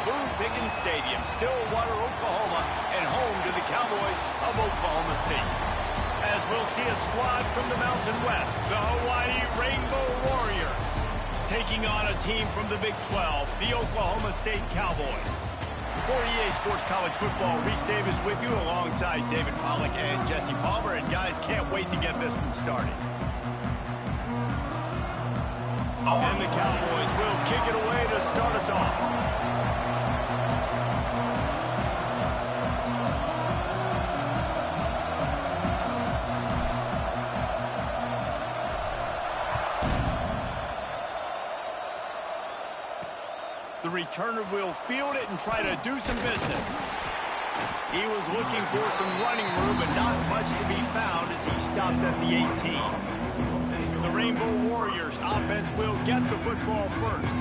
Boone Pickens Stadium, Stillwater, Oklahoma, and home to the Cowboys of Oklahoma State. As we'll see a squad from the Mountain West, the Hawaii Rainbow Warriors, taking on a team from the Big 12, the Oklahoma State Cowboys. For EA Sports College Football, Reese Davis with you alongside David Pollack and Jesse Palmer. And guys, can't wait to get this one started. And the Cowboys will kick it away to start us off. The returner will field it and try to do some business. He was looking for some running room, but not much to be found as he stopped at the 18. The Rainbow Warriors offense will get the football first.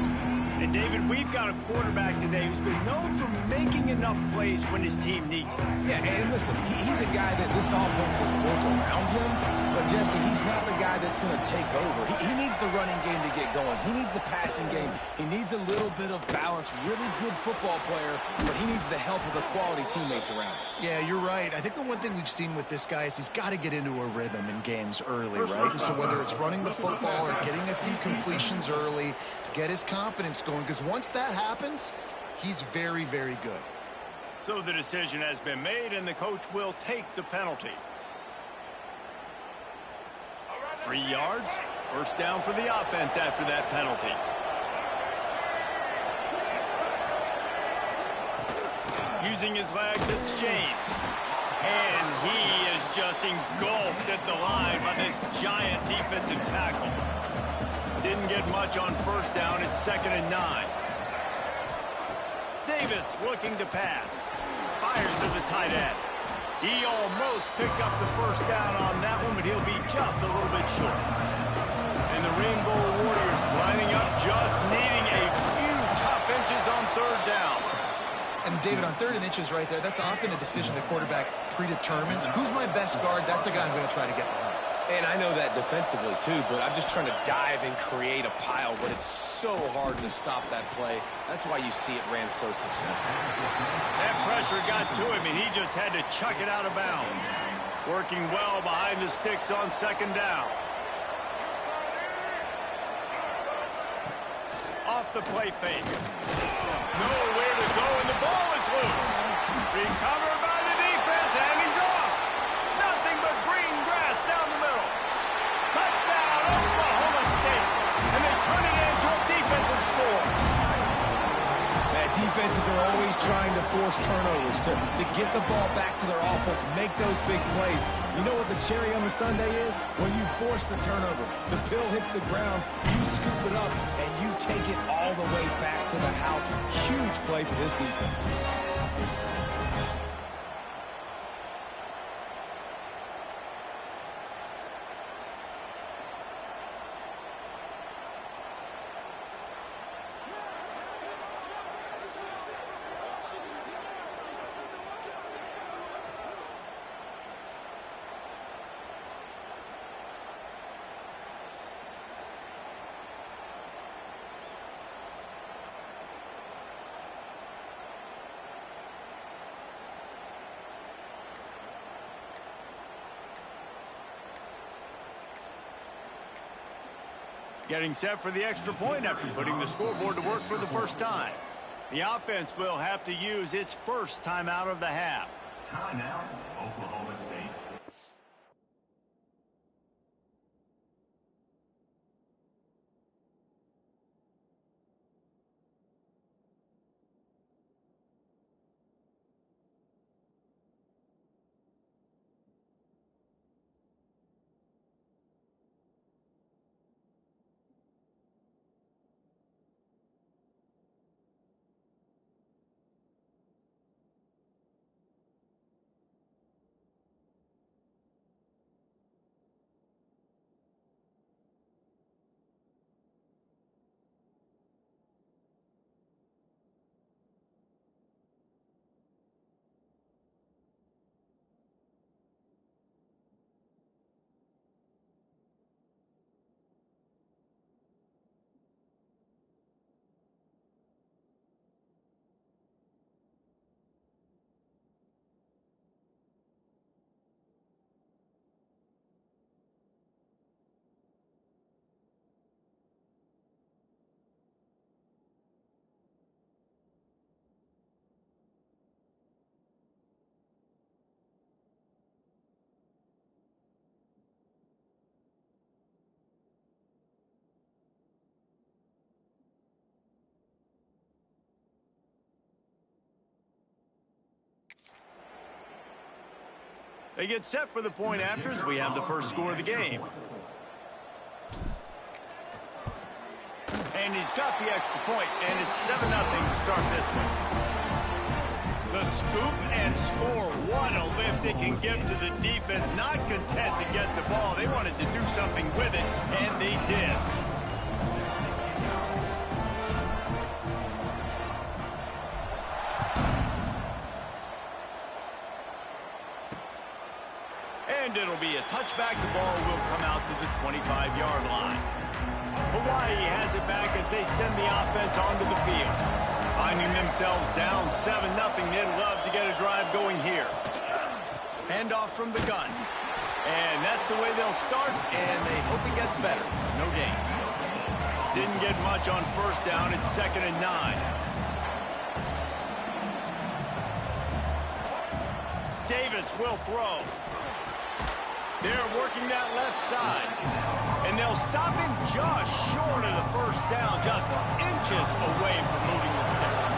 And David, we've got a quarterback today who's been known for making enough plays when his team needs them. Yeah, and listen, he's a guy that this offense is built around him. But, Jesse, he's not the guy that's going to take over. He needs the running game to get going. He needs the passing game. He needs a little bit of balance. Really good football player, but he needs the help of the quality teammates around him. Yeah, you're right. I think the one thing we've seen with this guy is he's got to get into a rhythm in games early, right? And so whether it's running the football or getting a few completions early to get his confidence going, because once that happens, he's very, very good. So the decision has been made, and the coach will take the penalty. 3 yards, first down for the offense after that penalty. Using his legs, it's James. And he is just engulfed at the line by this giant defensive tackle. Didn't get much on first down. It's 2nd and 9. Davis looking to pass. Fires to the tight end. He almost picked up the first down on that one, but he'll be just a little bit short. And the Rainbow Warriors lining up, just needing a few tough inches on 3rd down. And David, on 3rd and inches right there, that's often a decision the quarterback predetermines. Who's my best guard? That's the guy I'm going to try to get behind. And I know that defensively, too, but I'm just trying to dive and create a pile, but it's so hard to stop that play. That's why you see it ran so successful. That pressure got to him, and he just had to chuck it out of bounds. Working well behind the sticks on 2nd down. Off the play fake. Nowhere to go, and the ball is loose. Recovered by the defense, and he's off. Nothing but green grass down the middle. Touchdown, Oklahoma State. And they turn it into a defensive score. Man, defenses are always trying to force turnovers, to get the ball back to their offense, make those big plays. You know what the cherry on the sundae is? When you force the turnover, the pill hits the ground, you scoop it up, and you take it all the way back to the house. Huge play for this defense. Getting set for the extra point after putting the scoreboard to work for the first time. The offense will have to use its first timeout of the half. Timeout, Oklahoma State. They get set for the point after as we have the first score of the game. And he's got the extra point, and it's 7-0 to start this one. The scoop and score. What a lift it can give to the defense. Not content to get the ball. They wanted to do something with it, and they did. And it'll be a touchback. The ball will come out to the 25-yard line. Hawaii has it back as they send the offense onto the field. Finding themselves down 7-0, they'd love to get a drive going here. Handoff from the gun. And that's the way they'll start, and they hope it gets better. No gain. Didn't get much on first down. It's 2nd and 9. Davis will throw. They're working that left side. And they'll stop him just short of the first down, just inches away from moving the sticks.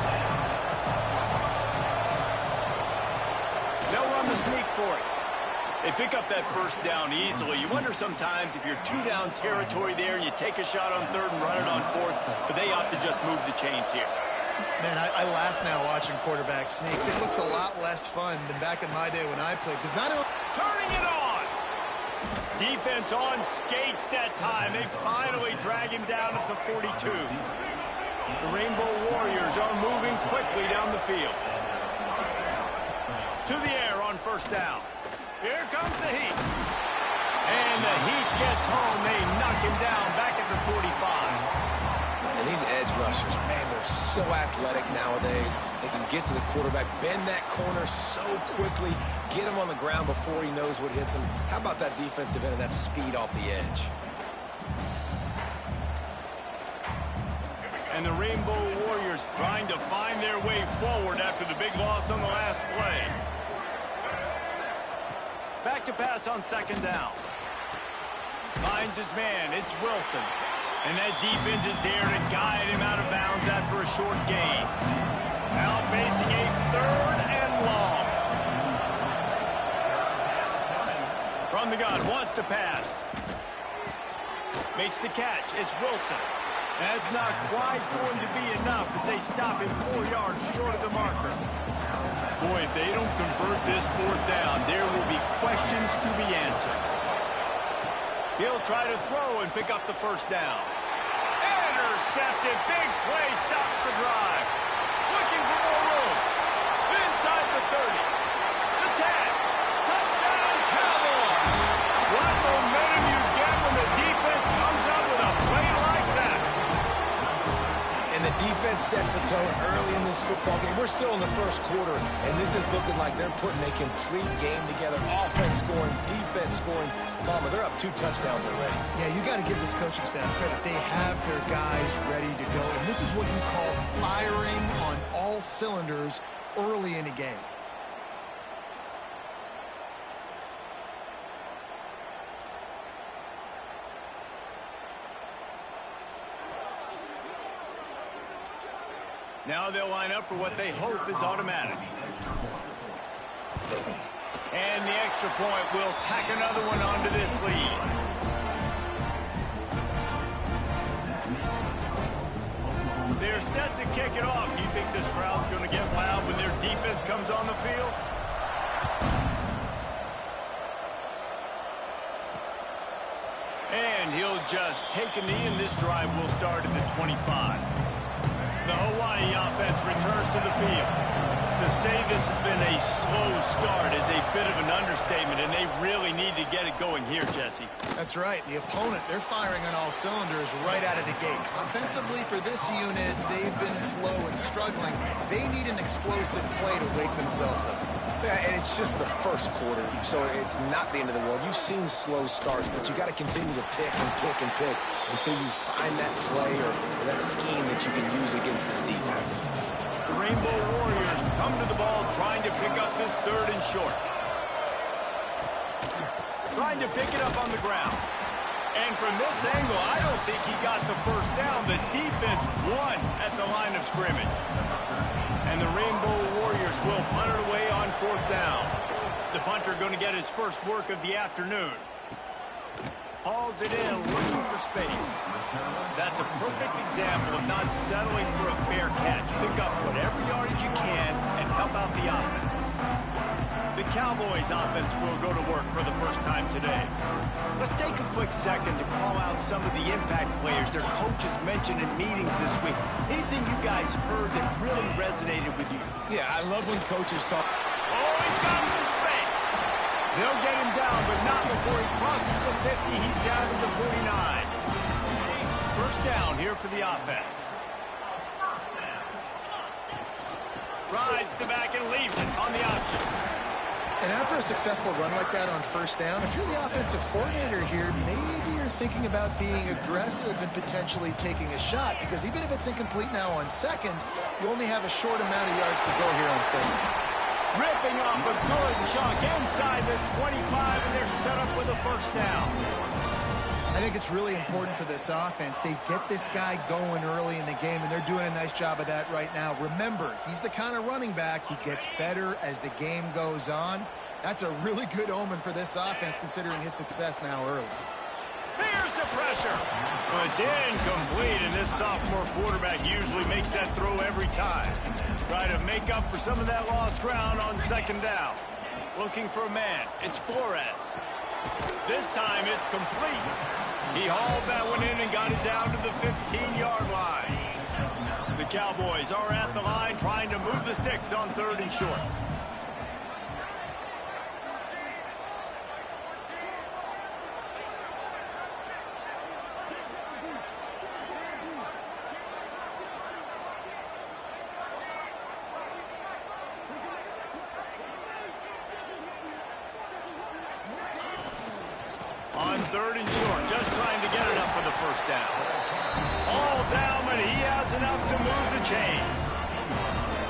They'll run the sneak for it. They pick up that first down easily. You wonder sometimes if you're 2-down territory there and you take a shot on 3rd and run it on 4th, but they opt to just move the chains here. Man, I laugh now watching quarterback sneaks. It looks a lot less fun than back in my day when I played, because not only turning it on. Defense on skates that time. They finally drag him down at the 42. The Rainbow Warriors are moving quickly down the field. To the air on first down. Here comes the Heat. And the Heat gets home. They knock him down back at the 45. And these edge rushers, man, they're so athletic nowadays. They can get to the quarterback, bend that corner so quickly, get him on the ground before he knows what hits him. How about that defensive end and that speed off the edge? And the Rainbow Warriors trying to find their way forward after the big loss on the last play. Back to pass on 2nd down. Finds his man. It's Wilson. And that defense is there to guide him out of bounds after a short gain. Now facing a 3rd and long. From the gun, wants to pass. Makes the catch. It's Wilson. That's not quite going to be enough as they stop him 4 yards short of the marker. Boy, if they don't convert this 4th down, there will be questions to be answered. He'll try to throw and pick up the first down. Intercepted. Big play. Stops the drive. Looking for more room. Inside the 30. The 10. Touchdown, Cowboys. What momentum you get when the defense comes up with a play like that. And the defense sets the tone early in this football game. We're still in the first quarter, and this is looking like they're putting a complete game together. Offense scoring, defense scoring. Mama, they're up 2 touchdowns already. Yeah, you got to give this coaching staff credit. They have their guys ready to go, and this is what you call firing on all cylinders early in a game. Now they'll line up for what they hope is automatic. And the extra point will tack another one onto this lead. They're set to kick it off. Do you think this crowd's going to get loud when their defense comes on the field? And he'll just take a knee, and this drive will start at the 25. The Hawaii offense returns to the field. To say this has been a slow start is a bit of an understatement, and they really need to get it going here, Jesse. That's right. The opponent, they're firing on all cylinders right out of the gate. Offensively, for this unit, they've been slow and struggling. They need an explosive play to wake themselves up. Yeah, and it's just the first quarter, so it's not the end of the world. You've seen slow starts, but you got to continue to pick and pick and pick until you find that play or that scheme that you can use against this defense. The Rainbow Warriors come to the ball trying to pick up this 3rd and short. Trying to pick it up on the ground. And from this angle, I don't think he got the first down. The defense won at the line of scrimmage. And the Rainbow Warriors will punt it away on 4th down. The punter going to get his first work of the afternoon. Hauls it in, looking for space. That's a perfect example of not settling for a fair catch. Pick up whatever yardage you can and help out the offense. The Cowboys offense will go to work for the first time today. Let's take a quick second to call out some of the impact players their coaches mentioned in meetings this week. Anything you guys heard that really resonated with you? Yeah, I love when coaches talk. Oh, he's got some space. They'll get him down, but not before he crosses the 50. He's down to the 49. First down here for the offense. Rides the back and leaves it on the option. And after a successful run like that on first down, if you're the offensive coordinator here, maybe you're thinking about being aggressive and potentially taking a shot, because even if it's incomplete now on second, you only have a short amount of yards to go here on third. Ripping off a good chunk inside the 25, and they're set up with a first down. I think it's really important for this offense. They get this guy going early in the game, and they're doing a nice job of that right now. Remember, he's the kind of running back who gets better as the game goes on. That's a really good omen for this offense, considering his success now early. Here's the pressure. Well, it's incomplete, and this sophomore quarterback usually makes that throw every time. Try to make up for some of that lost ground on second down. Looking for a man. It's Flores. This time it's complete. He hauled that one in and got it down to the 15-yard line. The Cowboys are at the line trying to move the sticks on third and short. On third and short, just trying to get enough for the first down. All down, but he has enough to move the chains.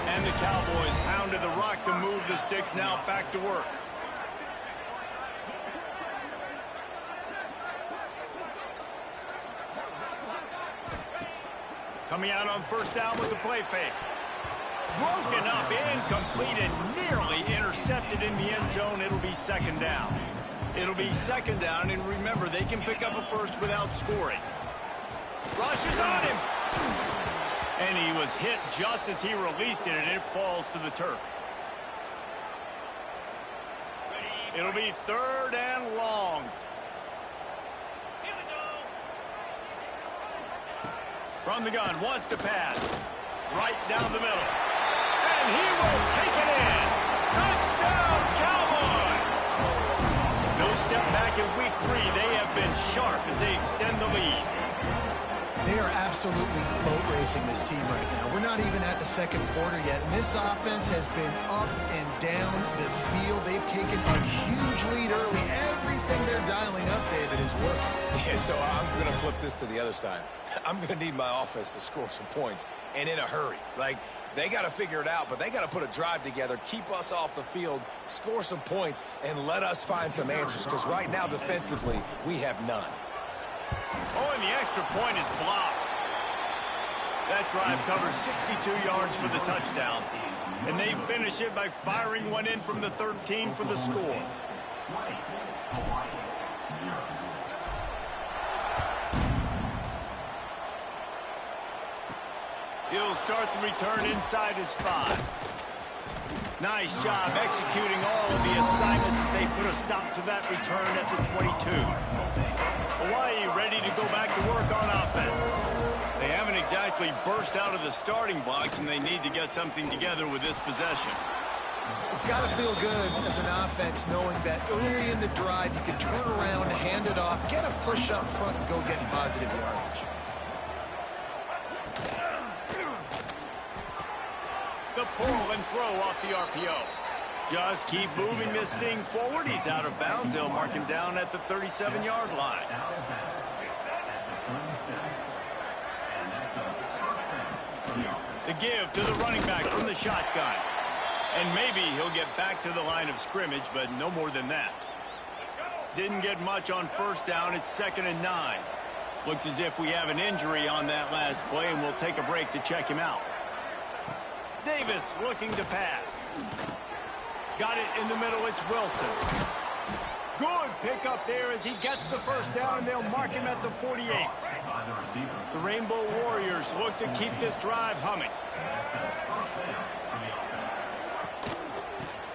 And the Cowboys pounded the rock to move the sticks, now back to work. Coming out on first down with the play fake. Broken up, incomplete, and nearly intercepted in the end zone. It'll be second down. It'll be second down, and remember, they can pick up a first without scoring. Rushes on him. And he was hit just as he released it, and it falls to the turf. It'll be third and long. From the gun, wants to pass. Right down the middle. And he will take it in. Touchdown, Cowboys! No step back in week 3. They have been sharp as they extend the lead. They are absolutely boat racing this team right now. We're not even at the second quarter yet, and this offense has been up and down the field. They've taken a huge lead early. Everything they're dialing up, David, is working. Yeah, so I'm going to flip this to the other side. I'm going to need my offense to score some points, and in a hurry. Like, they got to figure it out, but they got to put a drive together, keep us off the field, score some points, and let us find some answers, because right now, defensively, we have none. Oh, and the extra point is blocked. That drive covers 62 yards for the touchdown, and they finish it by firing one in from the 13 for the score. He'll start the return inside his 5. Nice job executing all of the assignments as they put a stop to that return at the 22. Hawaii ready to go back to work on offense. They haven't exactly burst out of the starting blocks, and they need to get something together with this possession. It's got to feel good as an offense knowing that early in the drive you can turn around, hand it off, get a push up front, and go get positive yardage. The pull and throw off the RPO. Just keep moving this thing forward. He's out of bounds. They'll mark him down at the 37-yard line. The give to the running back from the shotgun. And maybe he'll get back to the line of scrimmage, but no more than that. Didn't get much on first down. It's 2nd and 9. Looks as if we have an injury on that last play, and we'll take a break to check him out. Davis looking to pass. Got it in the middle. It's Wilson. Good pickup there as he gets the first down, and they'll mark him at the 48. The Rainbow Warriors look to keep this drive humming.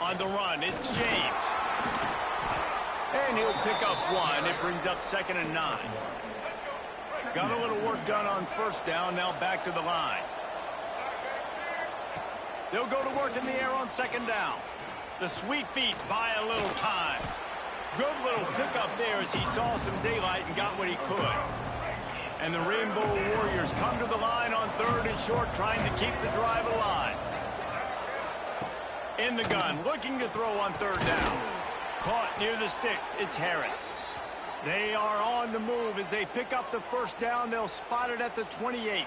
On the run, it's James. And he'll pick up one. It brings up 2nd and 9. Got a little work done on first down. Now back to the line. They'll go to work in the air on 2nd down. The sweet feet buy a little time. Good little pickup there as he saw some daylight and got what he could. And the Rainbow Warriors come to the line on 3rd and short, trying to keep the drive alive. In the gun, looking to throw on 3rd down. Caught near the sticks. It's Harris. They are on the move as they pick up the first down. They'll spot it at the 28.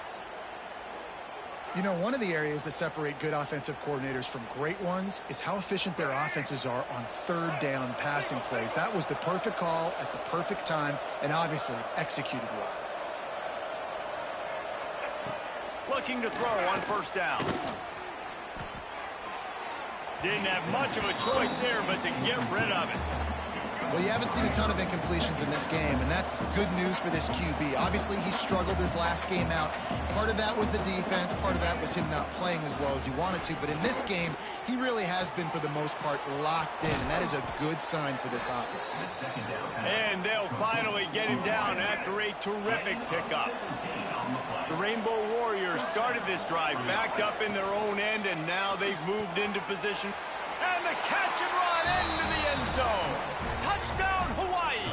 You know, one of the areas that separate good offensive coordinators from great ones is how efficient their offenses are on 3rd down passing plays. That was the perfect call at the perfect time and obviously executed well. Looking to throw on 1st down. Didn't have much of a choice there, but to get rid of it. Well, you haven't seen a ton of incompletions in this game, and that's good news for this QB. Obviously, he struggled his last game out. Part of that was the defense. Part of that was him not playing as well as he wanted to. But in this game, he really has been, for the most part, locked in, and that is a good sign for this offense. And they'll finally get him down after a terrific pickup. The Rainbow Warriors started this drive backed up in their own end, and now they've moved into position. And the catch and run into the end zone. Touchdown, Hawaii.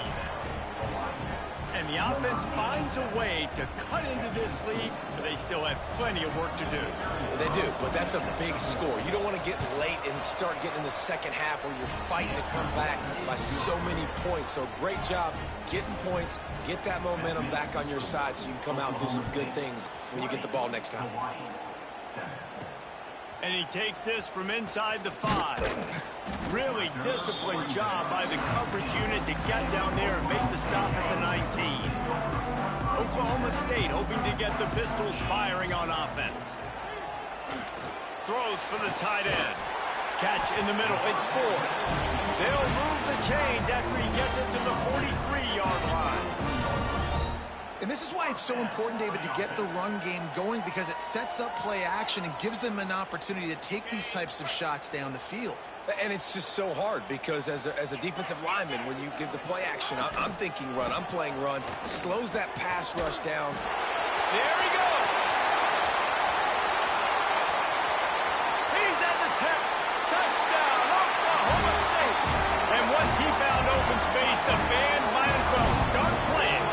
And the offense finds a way to cut into this lead, but they still have plenty of work to do. Yeah, they do, but that's a big score. You don't want to get late and start getting in the second half where you're fighting to come back by so many points. So great job getting points, get that momentum back on your side so you can come out and do some good things when you get the ball next time. And he takes this from inside the 5. Really disciplined job by the coverage unit to get down there and make the stop at the 19. Oklahoma State hoping to get the Pistols firing on offense. Throws for the tight end. Catch in the middle. It's Ford. They'll move the chains after he gets it to the 43-yard line. And this is why it's so important, David, to get the run game going, because it sets up play action and gives them an opportunity to take these types of shots down the field. And it's just so hard because as a defensive lineman, when you give the play action, I'm thinking run, I'm playing run, slows that pass rush down. There he goes. He's at the tip. Touchdown, Oklahoma State. And once he found open space, the band might as well start playing.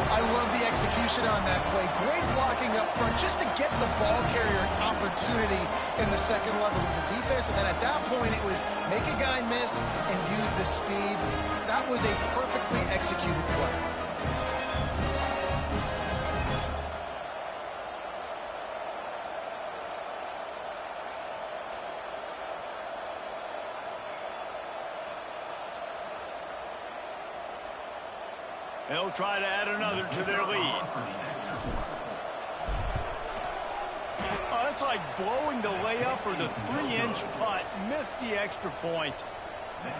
I love the execution on that play. Great blocking up front just to get the ball carrier an opportunity in the second level of the defense. And then at that point, it was make a guy miss and use the speed. That was a perfectly executed play. They'll try to add another to their lead. Oh, that's like blowing the layup or the 3-inch putt. Missed the extra point.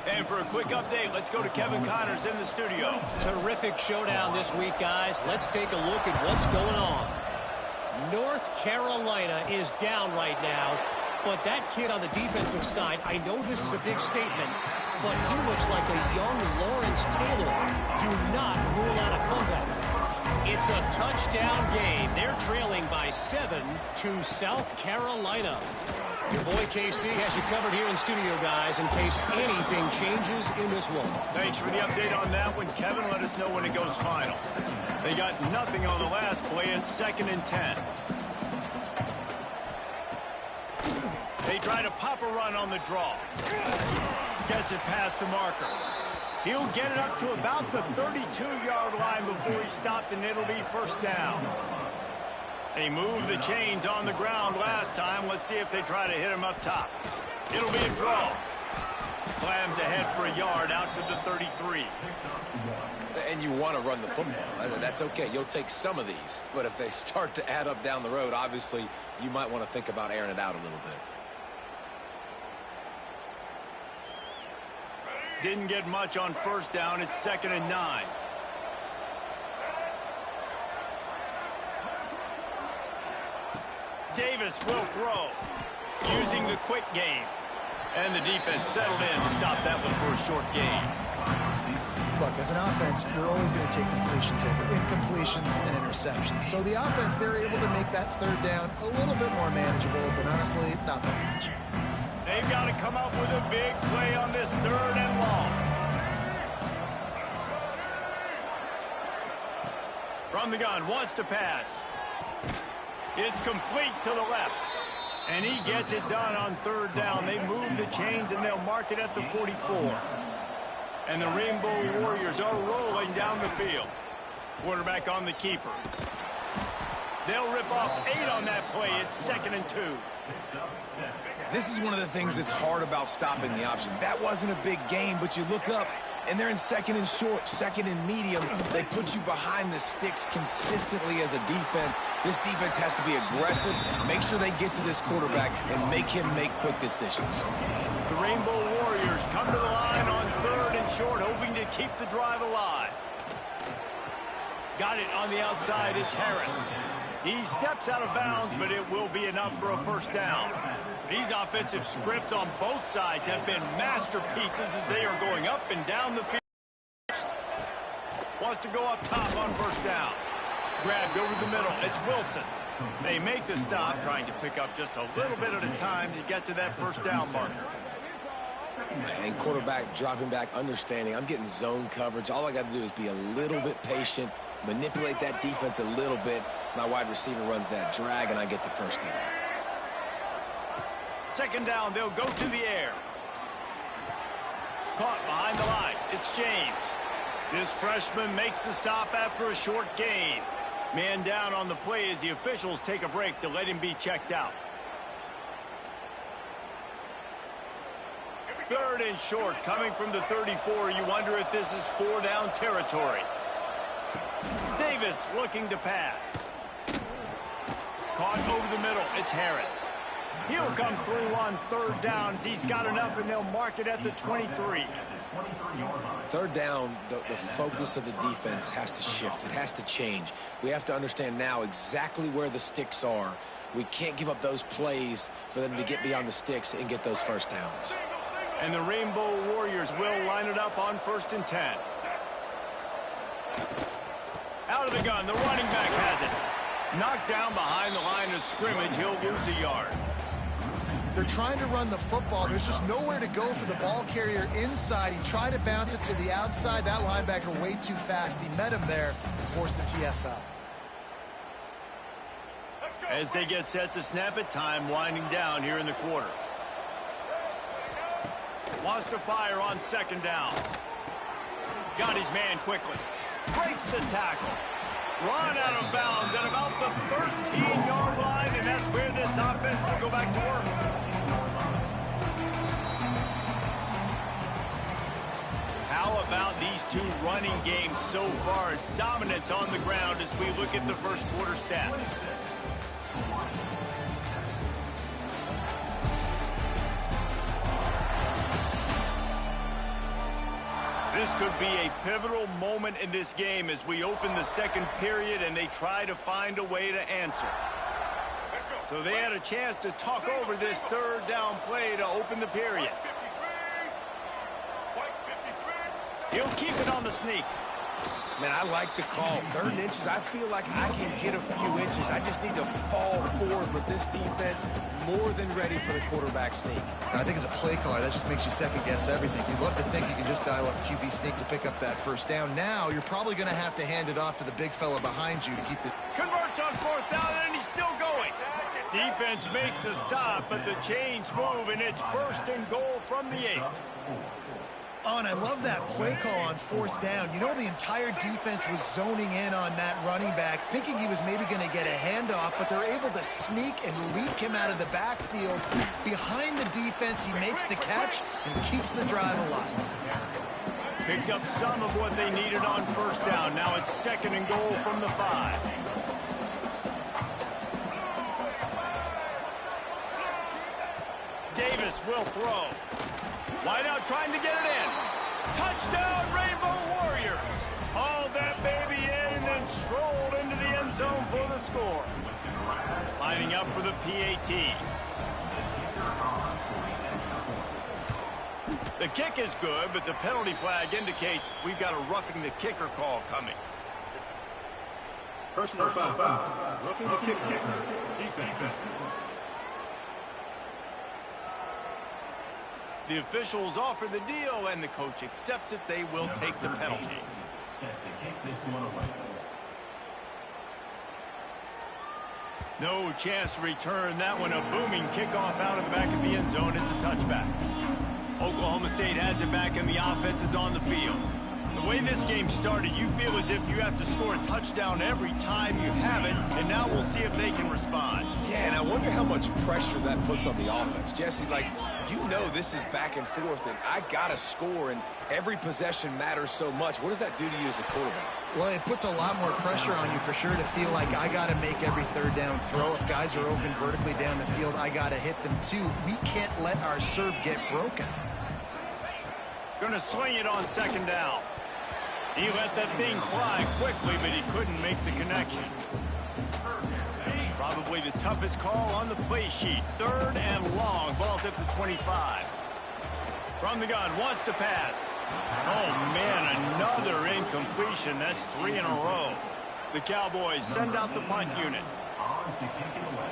And for a quick update, let's go to Kevin Connors in the studio. Terrific showdown this week, guys. Let's take a look at what's going on. North Carolina is down right now, but that kid on the defensive side, I know this is a big statement, but he looks like a young Lawrence Taylor. Do not rule out a comeback. It's a touchdown game. They're trailing by 7 to South Carolina. Your boy KC has you covered here in studio, guys, in case anything changes in this one. Thanks for the update on that one, Kevin. Let us know when it goes final. They got nothing on the last play. It's 2nd and 10. They try to pop a run on the draw. Gets it past the marker. He'll get it up to about the 32-yard line before he stopped, and it'll be first down. They moved the chains on the ground last time. Let's see if they try to hit him up top. It'll be a draw. Slams ahead for a yard out to the 33. And you want to run the football. That's okay. You'll take some of these. But if they start to add up down the road, obviously you might want to think about airing it out a little bit. Didn't get much on first down. It's 2nd and 9. Davis will throw, using the quick game. And the defense settled in to stop that one for a short gain. Look, as an offense, you're always going to take completions over incompletions and interceptions. So the offense, they're able to make that third down a little bit more manageable, but honestly, not that much. They've got to come up with a big play on this 3rd and long. From the gun, wants to pass. It's complete to the left. And he gets it done on 3rd down. They move the chains, and they'll mark it at the 44. And the Rainbow Warriors are rolling down the field. Quarterback on the keeper. They'll rip off 8 on that play. It's 2nd and 2. This is one of the things that's hard about stopping the option. That wasn't a big game, but you look up, and they're in 2nd and short, 2nd and medium. They put you behind the sticks consistently as a defense. This defense has to be aggressive, make sure they get to this quarterback, and make him make quick decisions. The Rainbow Warriors come to the line on 3rd and short, hoping to keep the drive alive. Got it on the outside. It's Harris. He steps out of bounds, but it will be enough for a first down. These offensive scripts on both sides have been masterpieces as they are going up and down the field. Wants to go up top on first down. Grabbed over the middle. It's Wilson. They make the stop, trying to pick up just a little bit at a time to get to that first down marker. And quarterback dropping back, understanding I'm getting zone coverage. All I got to do is be a little bit patient, manipulate that defense a little bit. My wide receiver runs that drag, and I get the first down. 2nd down, they'll go to the air. Caught behind the line. It's James. This freshman makes the stop after a short gain. Man down on the play as the officials take a break to let him be checked out. 3rd and short, coming from the 34. You wonder if this is 4-down territory. Davis looking to pass. Caught over the middle. It's Harris. He'll come through on 3rd down as he's got enough, and they'll mark it at the 23. 3rd down, the focus of the defense has to shift. It has to change. We have to understand now exactly where the sticks are. We can't give up those plays for them to get beyond the sticks and get those first downs. And the Rainbow Warriors will line it up on 1st and 10. Out of the gun, the running back has it. Knocked down behind the line of scrimmage, he'll lose a yard. They're trying to run the football. There's just nowhere to go for the ball carrier inside. He tried to bounce it to the outside. That linebacker way too fast. He met him there and forced the TFL. As they get set to snap it, time winding down here in the quarter. Wants to fire on 2nd down. Got his man quickly. Breaks the tackle. Run out of bounds at about the 13-yard line, and that's where this offense will go back to work. How about these two running games so far? Dominance on the ground as we look at the first quarter stats. This could be a pivotal moment in this game as we open the 2nd period and they try to find a way to answer. So they had a chance to talk over this 3rd down play to open the period. He'll keep it on the sneak. Man, I like the call. 3rd inches, I feel like I can get a few inches. I just need to fall forward with this defense, more than ready for the quarterback sneak. I think as a play caller, that just makes you second-guess everything. You'd love to think you can just dial up QB sneak to pick up that first down. Now, you're probably going to have to hand it off to the big fella behind you to keep the... Converts on 4th down, and he's still going. Defense makes a stop, but the chains move, and it's 1st and goal from the 8. Oh, and I love that play call on 4th down. You know, the entire defense was zoning in on that running back, thinking he was maybe going to get a handoff, but they're able to sneak and leak him out of the backfield. Behind the defense, he makes the catch and keeps the drive alive. Picked up some of what they needed on 1st down. Now it's 2nd and goal from the 5. Davis will throw. Wide out trying to get it in. Touchdown, Rainbow Warriors! Hauled that baby in and then strolled into the end zone for the score. Lining up for the PAT. The kick is good, but the penalty flag indicates we've got a roughing the kicker call coming. Personal foul. Roughing the kicker. Defense. The officials offer the deal, and the coach accepts it. They will take the penalty. Set to kick this one away. No chance to return that one. A booming kickoff out of the back of the end zone. It's a touchback. Oklahoma State has it back, and the offense is on the field. The way this game started, you feel as if you have to score a touchdown every time you have it, and now we'll see if they can respond. Yeah, and I wonder how much pressure that puts on the offense. Jesse, like, you know this is back and forth, and I got to score, and every possession matters so much. What does that do to you as a quarterback? Well, it puts a lot more pressure on you for sure to feel like I got to make every third down throw. If guys are open vertically down the field, I got to hit them too. We can't let our serve get broken. Gonna swing it on second down. He let that thing fly quickly, but he couldn't make the connection. Probably the toughest call on the play sheet. Third and long. Ball's at the 25. From the gun, wants to pass. Oh, man, another incompletion. That's 3 in a row. The Cowboys send out the punt unit. On to kick it away.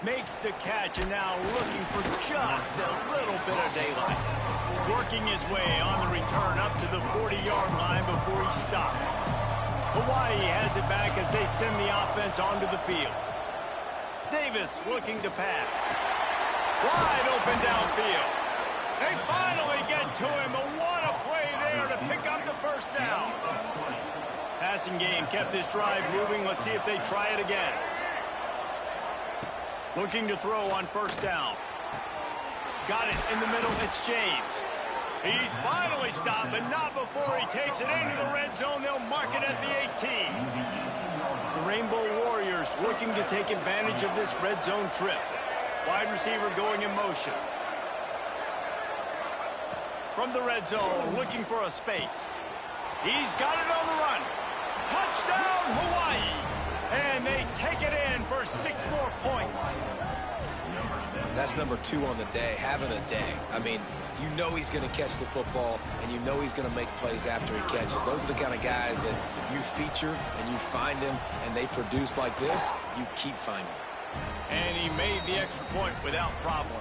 Makes the catch, and now looking for just a little bit of daylight. Working his way on the return up to the 40-yard line before he stopped. Hawaii has it back as they send the offense onto the field. Davis looking to pass. Wide open downfield. They finally get to him, but what a play there to pick up the first down. Passing game kept this drive moving. Let's see if they try it again. Looking to throw on first down. Got it in the middle. It's James. He's finally stopped, but not before he takes it into the red zone. They'll mark it at the 18. The Rainbow Warriors looking to take advantage of this red zone trip. Wide receiver going in motion. From the red zone, looking for a space. He's got it on the run. Touchdown, Hawaii! And they take it in for 6 more points. That's number 2 on the day, having a day. I mean, you know he's going to catch the football, and you know he's going to make plays after he catches. Those are the kind of guys that you feature, and you find them, and they produce like this, you keep finding them. And he made the extra point without problem.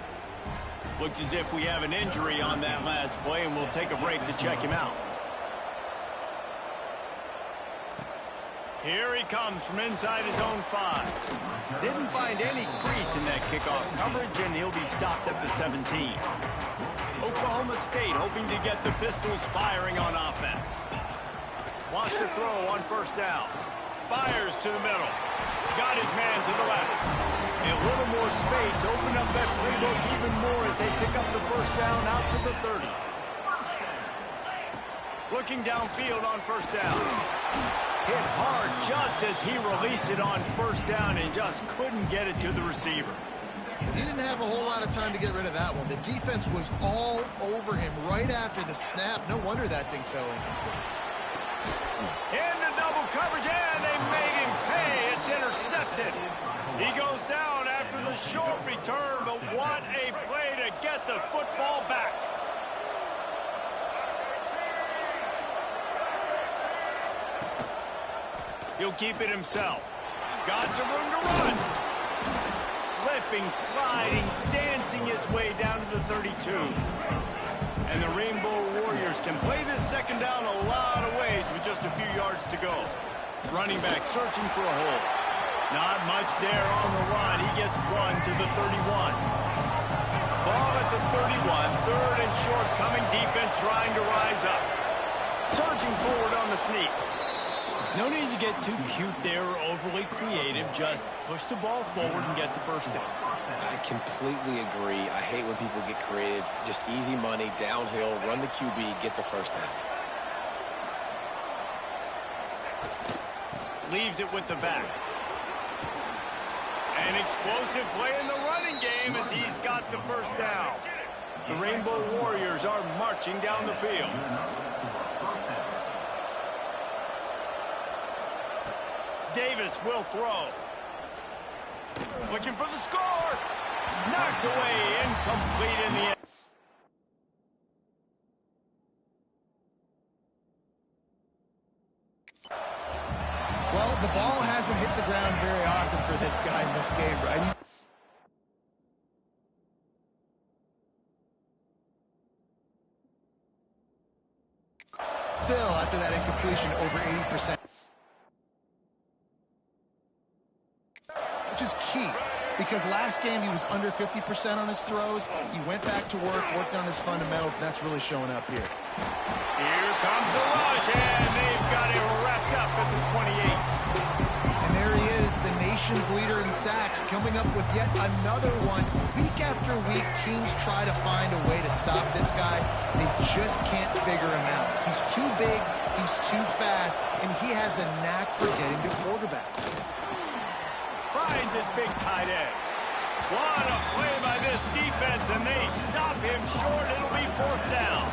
Looks as if we have an injury on that last play, and we'll take a break to check him out. Here he comes from inside his own 5. Didn't find any crease in that kickoff coverage, and he'll be stopped at the 17. Oklahoma State hoping to get the Pistols firing on offense. Wants to throw on first down. Fires to the middle. Got his man to the left. A little more space. Open up that playbook even more as they pick up the first down out to the 30. Looking downfield on first down. Hit hard just as he released it on first down and just couldn't get it to the receiver. He didn't have a whole lot of time to get rid of that one. The defense was all over him right after the snap. No wonder that thing fell in. Into double coverage, and they made him pay. It's intercepted. He goes down after the short return, but what a play to get the football back. He'll keep it himself. Got some room to run. Slipping, sliding, dancing his way down to the 32. And the Rainbow Warriors can play this second down a lot of ways with just a few yards to go. Running back searching for a hole. Not much there on the run. He gets one to the 31. Ball at the 31. Third and short coming. Defense trying to rise up. Surging forward on the sneak. No need to get too cute there or overly creative. Just push the ball forward and get the first down. I completely agree. I hate when people get creative. Just easy money, downhill, run the QB, get the first down. Leaves it with the back. An explosive play in the running game as he's got the first down. The Rainbow Warriors are marching down the field. Davis will throw. Looking for the score. Knocked away, incomplete in the end. Well, the ball hasn't hit the ground very often for this guy in this game, right? Still, after that incompletion, over 80%. Which is key, because last game he was under 50% on his throws. He went back to work, worked on his fundamentals, and that's really showing up here. Here comes the rush, and they've got it wrapped up at the 28. And there he is, the nation's leader in sacks, coming up with yet another one. Week after week, teams try to find a way to stop this guy. They just can't figure him out. He's too big, he's too fast, and he has a knack for getting to quarterback. Finds his big tight end. What a play by this defense, and they stop him short. It'll be fourth down.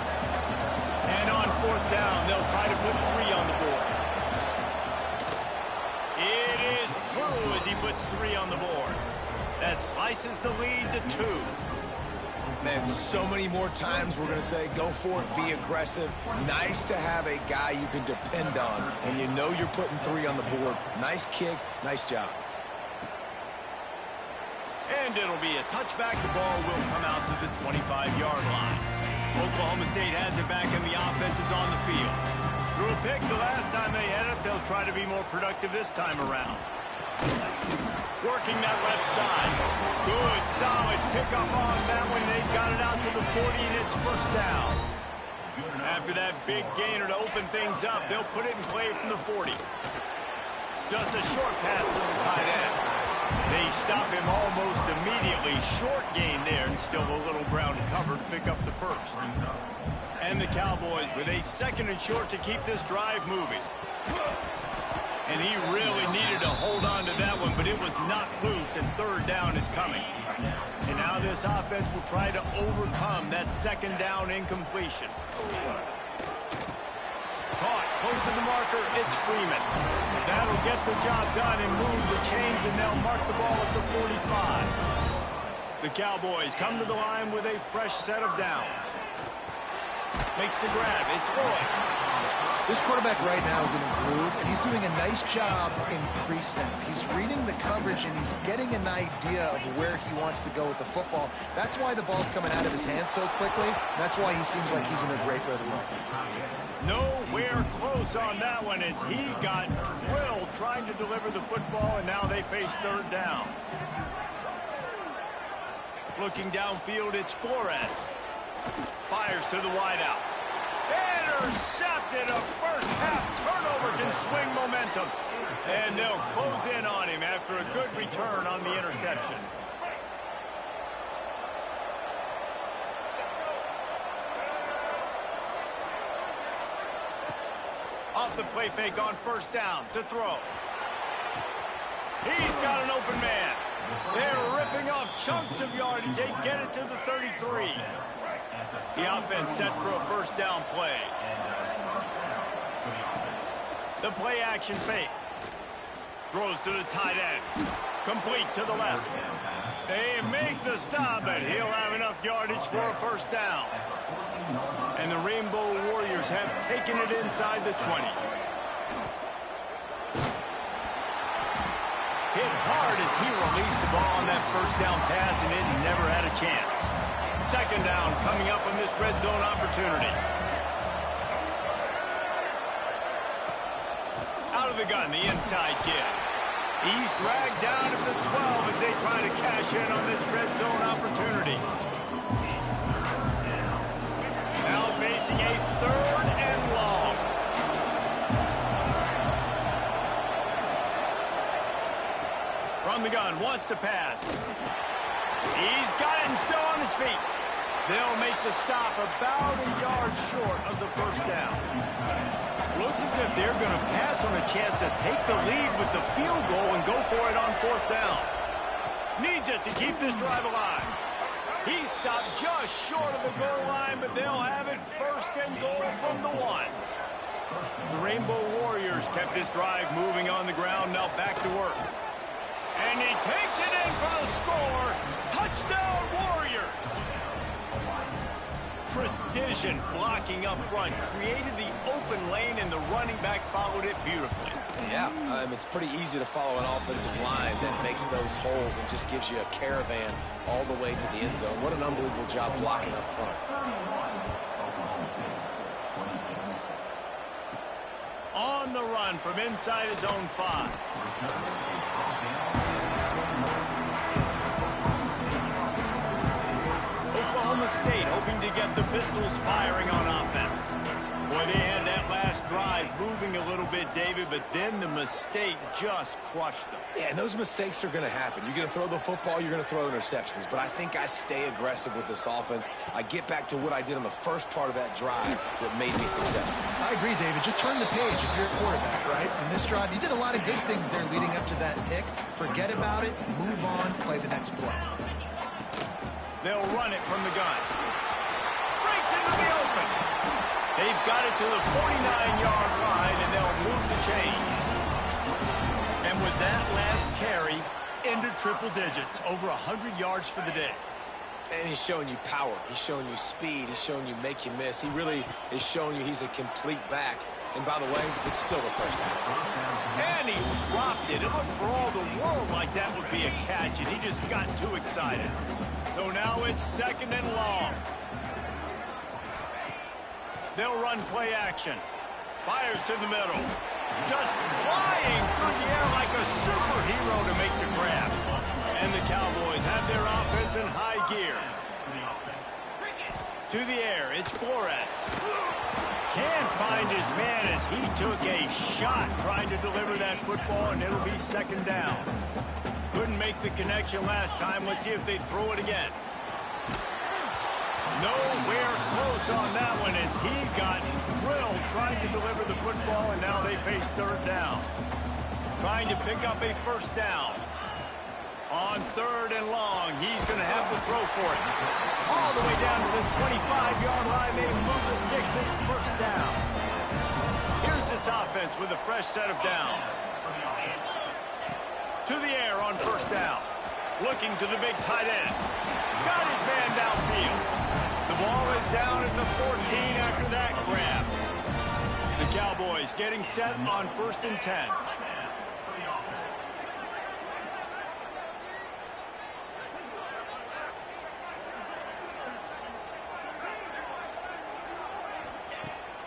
And on fourth down, they'll try to put 3 on the board. It is true as he puts 3 on the board. That slices the lead to 2. Man, so many more times we're going to say, go for it, be aggressive. Nice to have a guy you can depend on, and you know you're putting 3 on the board. Nice kick, nice job. And it'll be a touchback. The ball will come out to the 25-yard line. Oklahoma State has it back, and the offense is on the field. Threw a pick the last time they had it. They'll try to be more productive this time around. Working that left side. Good, solid pickup on that one. They've got it out to the 40, and it's first down. After that big gainer to open things up, they'll put it in play from the 40. Just a short pass to the tight end. They stop him almost immediately. Short gain there, and still a little ground cover to pick up the first. And the Cowboys with a 2nd and short to keep this drive moving. And he really needed to hold on to that one, but it was not loose, and third down is coming. And now this offense will try to overcome that 2nd down incompletion. Caught close to the marker, it's Freeman. That'll get the job done and move the chains, and they'll mark the ball at the 45. The Cowboys come to the line with a fresh set of downs. Makes the grab, it's Boyd. This quarterback right now is in a groove, and he's doing a nice job in pre-snap. He's reading the coverage, and he's getting an idea of where he wants to go with the football. That's why the ball's coming out of his hands so quickly. That's why he seems like he's in a great rhythm. Nowhere close on that one as he got drilled trying to deliver the football, and now they face third down. Looking downfield, it's Flores. Fires to the wideout. Intercepted. A first half turnover can swing momentum. And they'll close in on him after a good return on the interception. Off the play fake on first down to throw. He's got an open man. They're ripping off chunks of yardage. They get it to the 33. The offense set for a first down play. The play action fake. Throws to the tight end. Complete to the left. They make the stop, but he'll have enough yardage for a first down. And the Rainbow Warriors have taken it inside the 20. Hit hard as he released the ball on that first down pass, and it never had a chance. Second down coming up on this red zone opportunity. Out of the gun, the inside give. He's dragged down to the 12 as they try to cash in on this red zone opportunity. Now facing a third and long. From the gun, wants to pass. He's got it and still on his feet. They'll make the stop about a yard short of the first down. Looks as if they're going to pass on a chance to take the lead with the field goal and go for it on fourth down. Needs it to keep this drive alive. He stopped just short of the goal line, but they'll have it first and goal from the 1. The Rainbow Warriors kept this drive moving on the ground, now back to work. And he takes it in for the score. Touchdown, Warriors! Precision blocking up front created the open lane, and the running back followed it beautifully. Yeah, it's pretty easy to follow an offensive line that makes those holes and just gives you a caravan all the way to the end zone. What an unbelievable job blocking up front. On the run from inside his own 5. Oklahoma State hoping to get the Pistols firing on offense. Boy, they had that last drive moving a little bit, David, but then the mistake just crushed them. Yeah, and those mistakes are going to happen. You're going to throw the football, you're going to throw interceptions. But I think I stay aggressive with this offense. I get back to what I did on the first part of that drive that made me successful. I agree, David. Just turn the page if you're a quarterback, right? From this drive, you did a lot of good things there leading up to that pick. Forget about it, move on, play the next play. They'll run it from the gun. Breaks into the open. They've got it to the 49-yard line, and they'll move the chains. And with that last carry, into triple digits, over 100 yards for the day. And he's showing you power. He's showing you speed. He's showing you make you miss. He really is showing you he's a complete back. And by the way, it's still the first half. And he dropped it. It looked for all the world like that would be a catch, and he just got too excited. So now it's second and long. They'll run play action. Fires to the middle. Just flying through the air like a superhero to make the grab. And the Cowboys have their offense in high gear. To the air, it's Flores. Can't find his man as he took a shot trying to deliver that football, and it'll be second down. Couldn't make the connection last time. Let's see if they throw it again. Nowhere close on that one as he got drilled trying to deliver the football, and now they face third down. Trying to pick up a first down. On third and long, he's going to have to throw for it. All the way down to the 25-yard line. They move the sticks. It's first down. Here's this offense with a fresh set of downs. To the air on first down. Looking to the big tight end. Got his man downfield. The ball is down at the 14 after that grab. The Cowboys getting set on first and 10.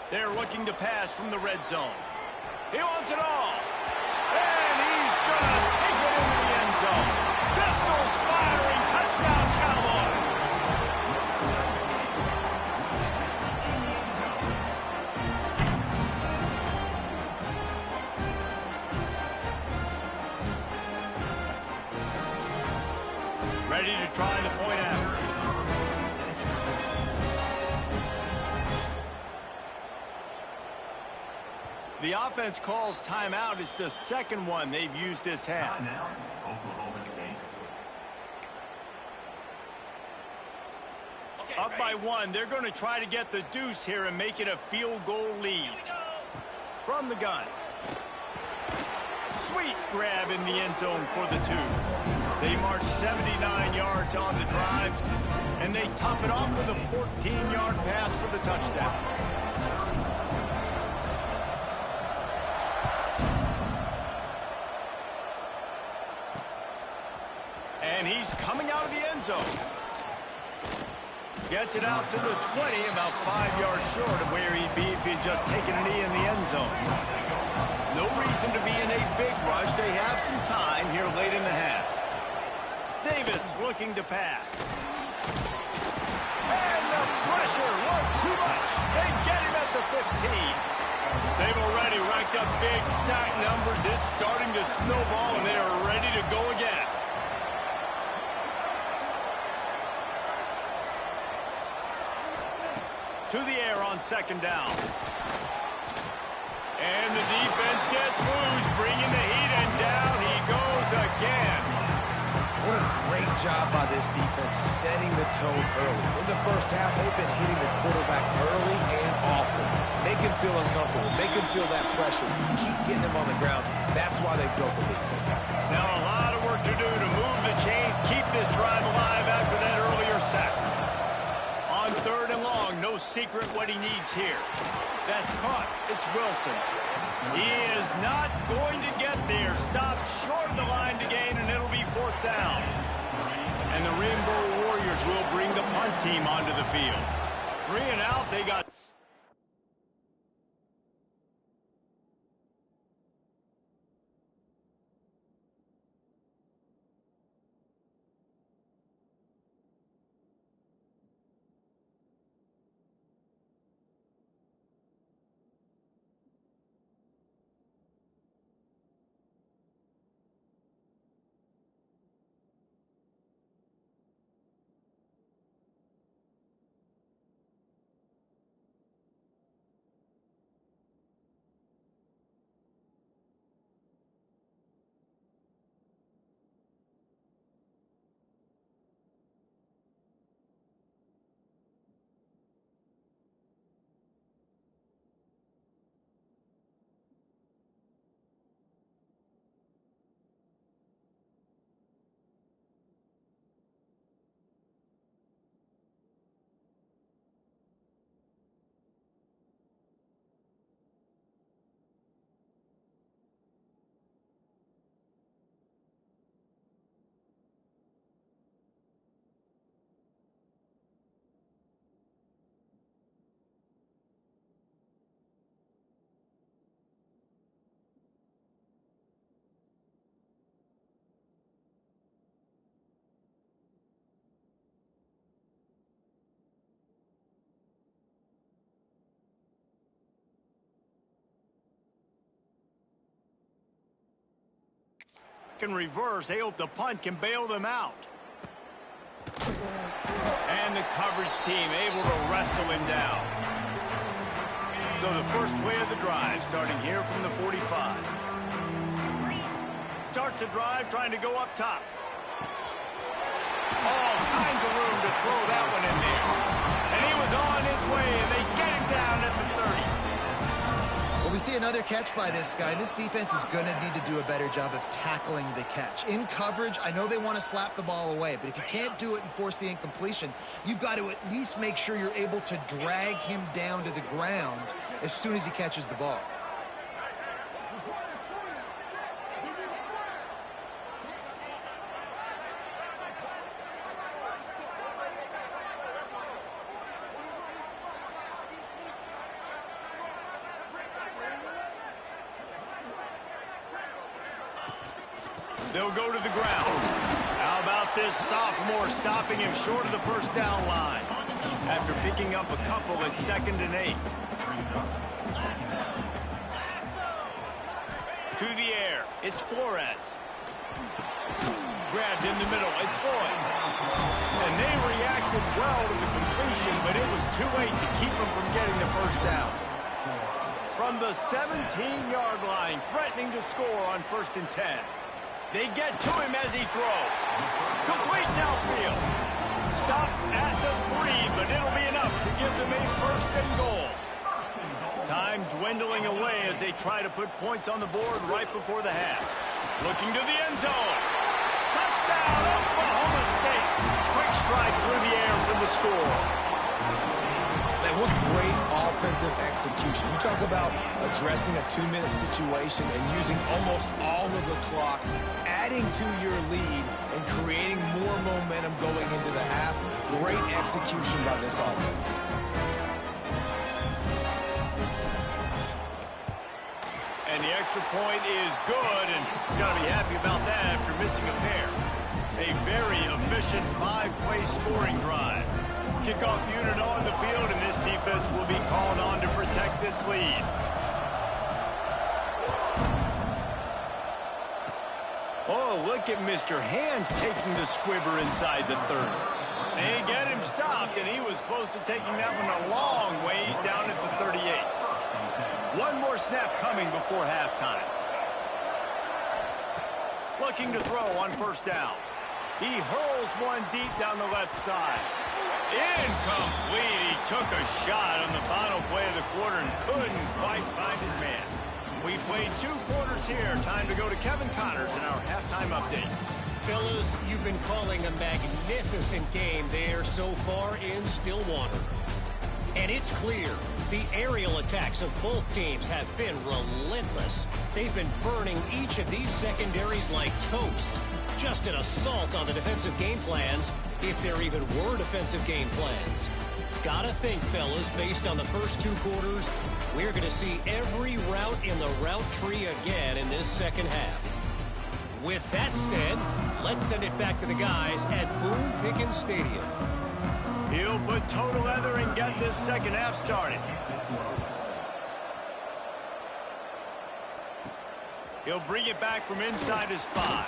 They're looking to pass from the red zone. He wants it all. And he's going to take it into the end zone. Pistols firing. Touchdown, Cowboys. Ready to try the point after. The offense calls timeout. It's the second one they've used this half. Up by one. They're going to try to get the deuce here and make it a field goal lead. From the gun. Sweet grab in the end zone for the 2. They march 79 yards on the drive, and they top it off with a 14-yard pass for the touchdown. And he's coming out of the end zone. Gets it out to the 20, about 5 yards short of where he'd be if he'd just taken a knee in the end zone. No reason to be in a big rush. They have some time here late in the half. Davis looking to pass. And the pressure was too much. They get him at the 15. They've already racked up big sack numbers. It's starting to snowball, and they are ready to go again. To the air on second down. And the defense gets loose, bringing the heat, and down he goes again. What a Great job by this defense setting the tone early. In the first half, they've been hitting the quarterback early and often. Make him feel uncomfortable. Make him feel that pressure. Keep getting him on the ground. That's why they built the lead. Now a lot of work to do to move the chains, keep this drive alive after that earlier sack. On 3rd and long, no secret what he needs here. That's caught. It's Wilson. He is not going to get there. Stopped short of the line to gain, and it'll be 4th down. And the Rainbow Warriors will bring the punt team onto the field. 3 and out, they got... Can reverse. They hope the punt can bail them out. And the coverage team able to wrestle him down. So the first play of the drive starting here from the 45. Starts the drive trying to go up top. All kinds of room to throw that one in there. And he was on his way, and they get him down at the 30. Well, we see another catch by this guy. This defense is going to need to do a better job of tackling the catch. In coverage, I know they want to slap the ball away, but if you can't do it and force the incompletion, you've got to at least make sure you're able to drag him down to the ground as soon as he catches the ball. They'll go to the ground. How about this sophomore stopping him short of the 1st down line after picking up a couple at 2nd and 8. To the air. It's Flores. Grabbed in the middle. It's Floyd. And they reacted well to the completion, but it was too late to keep them from getting the 1st down. From the 17-yard line, threatening to score on 1st and 10. They get to him as he throws. Complete downfield. Stop at the 3, but it'll be enough to give them a 1st and goal. Time dwindling away as they try to put points on the board right before the half. Looking to the end zone. Touchdown, Oklahoma State. Quick strike through the air for the score. Man, what great offensive execution. You talk about addressing a 2-minute situation and using almost all of the clock, adding to your lead and creating more momentum going into the half. Great execution by this offense. And the extra point is good, and you got to be happy about that after missing a pair. A very efficient 5-play scoring drive. Kickoff unit on the field, and this defense will be called on to protect this lead. Oh, look at Mr. Hands taking the squibber inside the 30. They get him stopped, and he was close to taking that one a long ways down at the 38. One more snap coming before halftime. Looking to throw on 1st down. He hurls one deep down the left side. Incomplete. He took a shot on the final play of the quarter and couldn't quite find his man. We played 2 quarters here. Time to go to Kevin Connors in our halftime update. Fellas, you've been calling a magnificent game there so far in Stillwater. And it's clear, the aerial attacks of both teams have been relentless. They've been burning each of these secondaries like toast. Just an assault on the defensive game plans, if there even were defensive game plans. Gotta think, fellas, based on the first 2 quarters, we're going to see every route in the route tree again in this second half. With that said, let's send it back to the guys at Boone Pickens Stadium. He'll put total leather and get this second half started. He'll bring it back from inside his 5.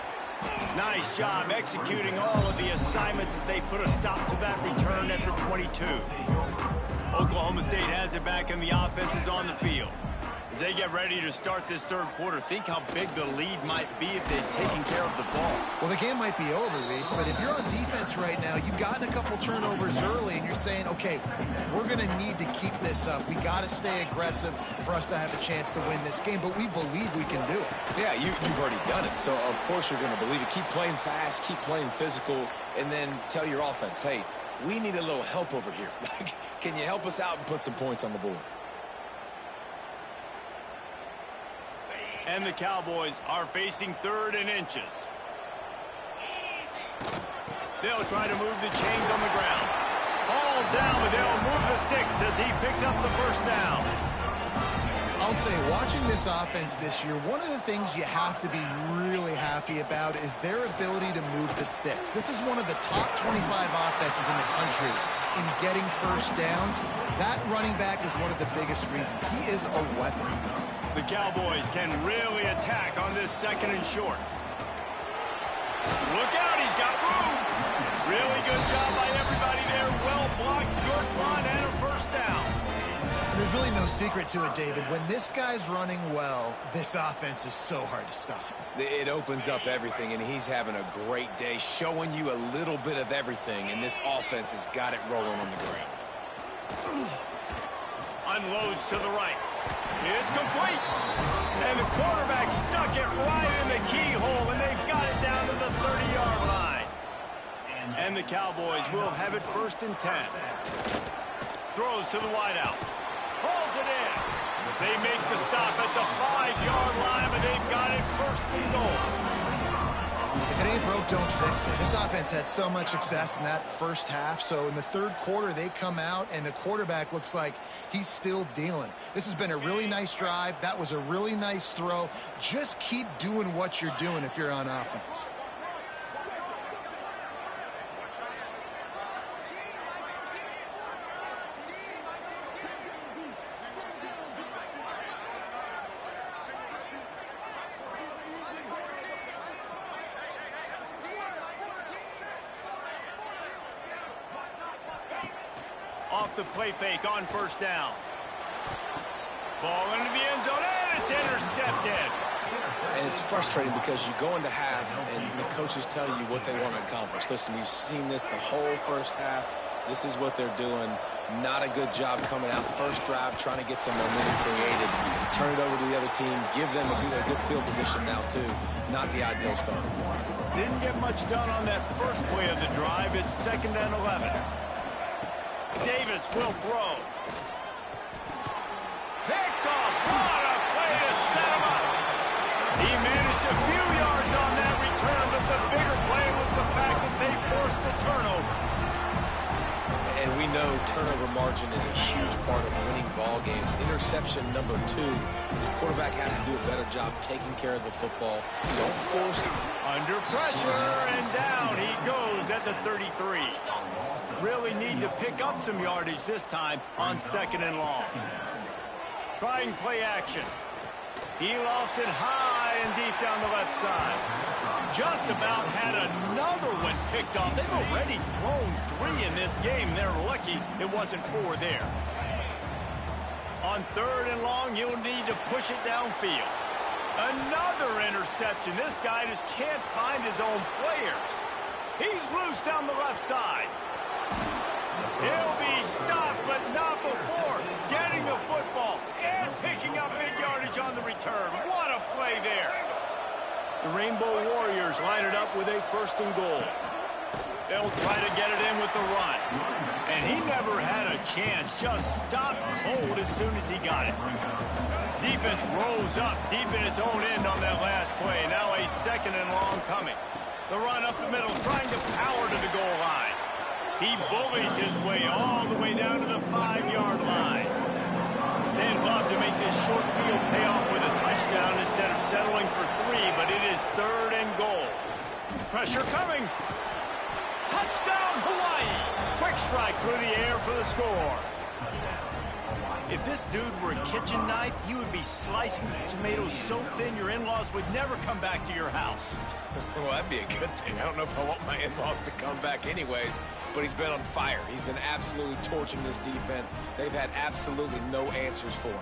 Nice job executing all of the assignments as they put a stop to that return at the 22. Oklahoma State has it back and the offense is on the field. As they get ready to start this third quarter, think how big the lead might be if they'd taken care of the ball. Well, the game might be over, Reese, but if you're on defense right now, you've gotten a couple turnovers early, and you're saying, okay, we're going to need to keep this up. We got to stay aggressive for us to have a chance to win this game, but we believe we can do it. Yeah, you've already done it, so of course you're going to believe it. Keep playing fast, keep playing physical, and then tell your offense, hey, we need a little help over here. Can you help us out and put some points on the board? And the Cowboys are facing 3rd and inches. They'll try to move the chains on the ground. All down, but they'll move the sticks as he picks up the first down. I'll say, watching this offense this year, one of the things you have to be really happy about is their ability to move the sticks. This is one of the top 25 offenses in the country in getting first downs. That running back is one of the biggest reasons. He is a weapon. The Cowboys can really attack on this 2nd and short. Look out, he's got room. Really good job by everybody there. Well blocked, good run, and a first down. There's really no secret to it, David. When this guy's running well, this offense is so hard to stop. It opens up everything, and he's having a great day, showing you a little bit of everything, and this offense has got it rolling on the ground. Unloads to the right. It's complete. And the quarterback stuck it right in the keyhole, and they've got it down to the 30-yard line. And the Cowboys will have it 1st and 10. Throws to the wideout. Hauls it in. They make the stop at the 5-yard line, but they've got it 1st and goal. If it ain't broke, don't fix it. This offense had so much success in that first half, so in the 3rd quarter, they come out, and the quarterback looks like he's still dealing. This has been a really nice drive. That was a really nice throw. Just keep doing what you're doing if you're on offense. Off the play fake on 1st down. Ball into the end zone, and it's intercepted. And it's frustrating because you go into half, and the coaches tell you what they want to accomplish. Listen, we've seen this the whole first half. This is what they're doing. Not a good job coming out. First drive, trying to get some momentum created. Turn it over to the other team. Give them a good field position now, too. Not the ideal start. Didn't get much done on that first play of the drive. It's 2nd and 11. Davis will throw. Picked off. What a play to set him up. He managed a few yards on that return, but the bigger play was the fact that they forced the turnover. And we know turnover margin is a huge part of winning ball games. Interception number 2. His quarterback has to do a better job taking care of the football. Don't force it. Under pressure, and down he goes at the 33. Really need to pick up some yardage this time on 2nd and long. Trying play action. He lost it high and deep down the left side. Just about had another one picked off. They've already thrown 3 in this game. They're lucky it wasn't 4 there. On 3rd and long, he'll need to push it downfield. Another interception. This guy just can't find his own players. He's loose down the left side. He'll be stopped, but not before getting the football and picking up big yardage on the return. What a play there. The Rainbow Warriors line it up with a 1st and goal. They'll try to get it in with the run. And he never had a chance. Just stopped cold as soon as he got it. Defense rose up deep in its own end on that last play. Now a 2nd and long coming. The run up the middle, trying to power to the goal line. He bullies his way all the way down to the 5-yard line. They'd love to make this short field pay off with a touchdown instead of settling for 3, but it is 3rd and goal. Pressure coming. Touchdown, Hawaii! Quick strike through the air for the score. If this dude were a kitchen knife, he would be slicing tomatoes so thin your in-laws would never come back to your house. Well, that'd be a good thing. I don't know if I want my in-laws to come back anyways, but he's been on fire. He's been absolutely torching this defense. They've had absolutely no answers for him.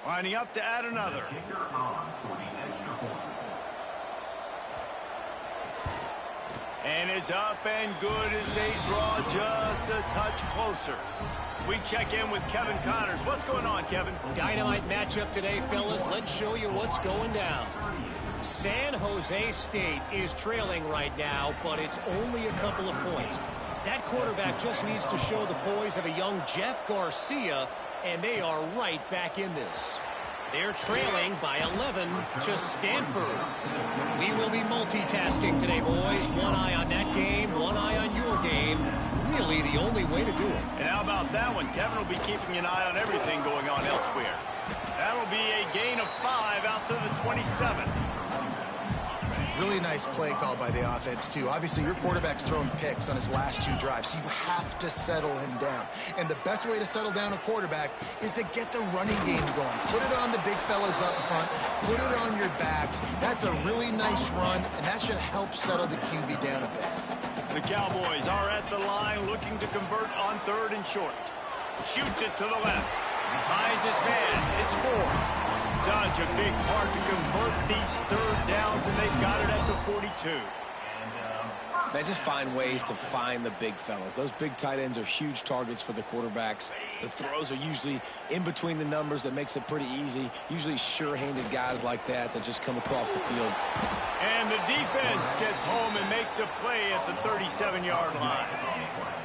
Lining up to add another. And it's up and good as they draw just a touch closer. We check in with Kevin Connors. What's going on, Kevin? Dynamite matchup today, fellas. Let's show you what's going down. San Jose State is trailing right now, but it's only a couple of points. That quarterback just needs to show the poise of a young Jeff Garcia, and they are right back in this. They're trailing by 11 to Stanford. We will be multitasking today, boys. One eye on that game, one eye on your game. Really the only way to do it. And how about that one? Kevin will be keeping an eye on everything going on elsewhere. That'll be a gain of 5 out to the 27. Really nice play call by the offense, too. Obviously, your quarterback's thrown picks on his last 2 drives, so you have to settle him down. And the best way to settle down a quarterback is to get the running game going. Put it on the big fellas up front. Put it on your backs. That's a really nice run, and that should help settle the QB down a bit. The Cowboys are at the line looking to convert on 3rd and short. Shoots it to the left. Finds his man. It's 4. Such a big part to convert these 3rd downs, and they've got it at the 42. They just find ways to find the big fellas. Those big tight ends are huge targets for the quarterbacks. The throws are usually in between the numbers. That makes it pretty easy. Usually sure-handed guys like that just come across the field. And the defense gets home and makes a play at the 37-yard line.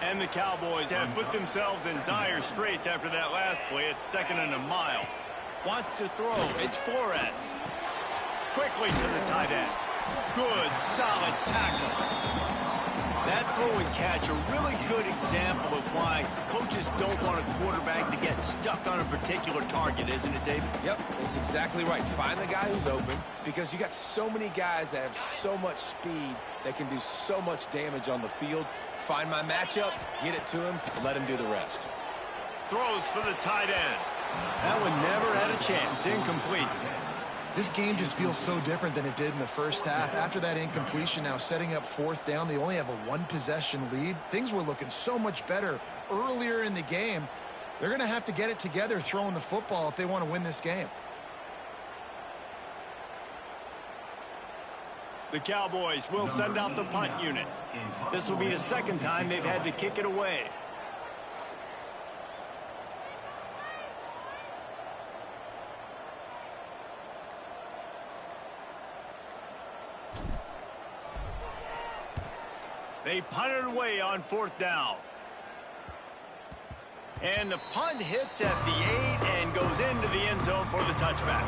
And the Cowboys have put themselves in dire straits after that last play. It's 2nd and a mile. Wants to throw. It's Flores. Quickly to the tight end. Good, solid tackle. That throw and catch, a really good example of why coaches don't want a quarterback to get stuck on a particular target, isn't it, David? Yep, that's exactly right. Find the guy who's open, because you got so many guys that have so much speed that can do so much damage on the field. Find my matchup, get it to him, let him do the rest. Throws for the tight end. That one never had a chance. Incomplete. This game just feels so different than it did in the first half. After that incompletion, now setting up 4th down, they only have a 1-possession lead. Things were looking so much better earlier in the game. They're going to have to get it together throwing the football if they want to win this game. The Cowboys will send out the punt unit. This will be the 2nd time they've had to kick it away. They punt it away on 4th down. And the punt hits at the 8 and goes into the end zone for the touchback.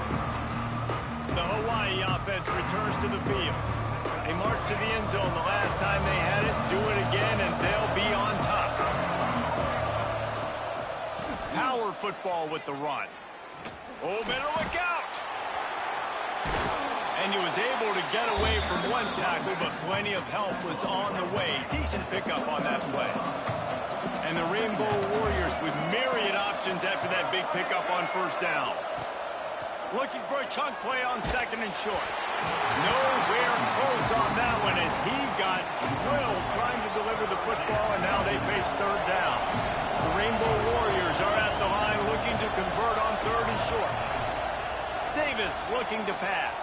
The Hawaii offense returns to the field. They marched to the end zone the last time they had it. Do it again, and they'll be on top. Power football with the run. Oh, better look out. And he was able to get away from one tackle, but plenty of help was on the way. Decent pickup on that play. And the Rainbow Warriors with myriad options after that big pickup on 1st down. Looking for a chunk play on 2nd and short. Nowhere close on that one as he got drilled trying to deliver the football, and now they face third down. The Rainbow Warriors are at the line looking to convert on third and short. Davis looking to pass.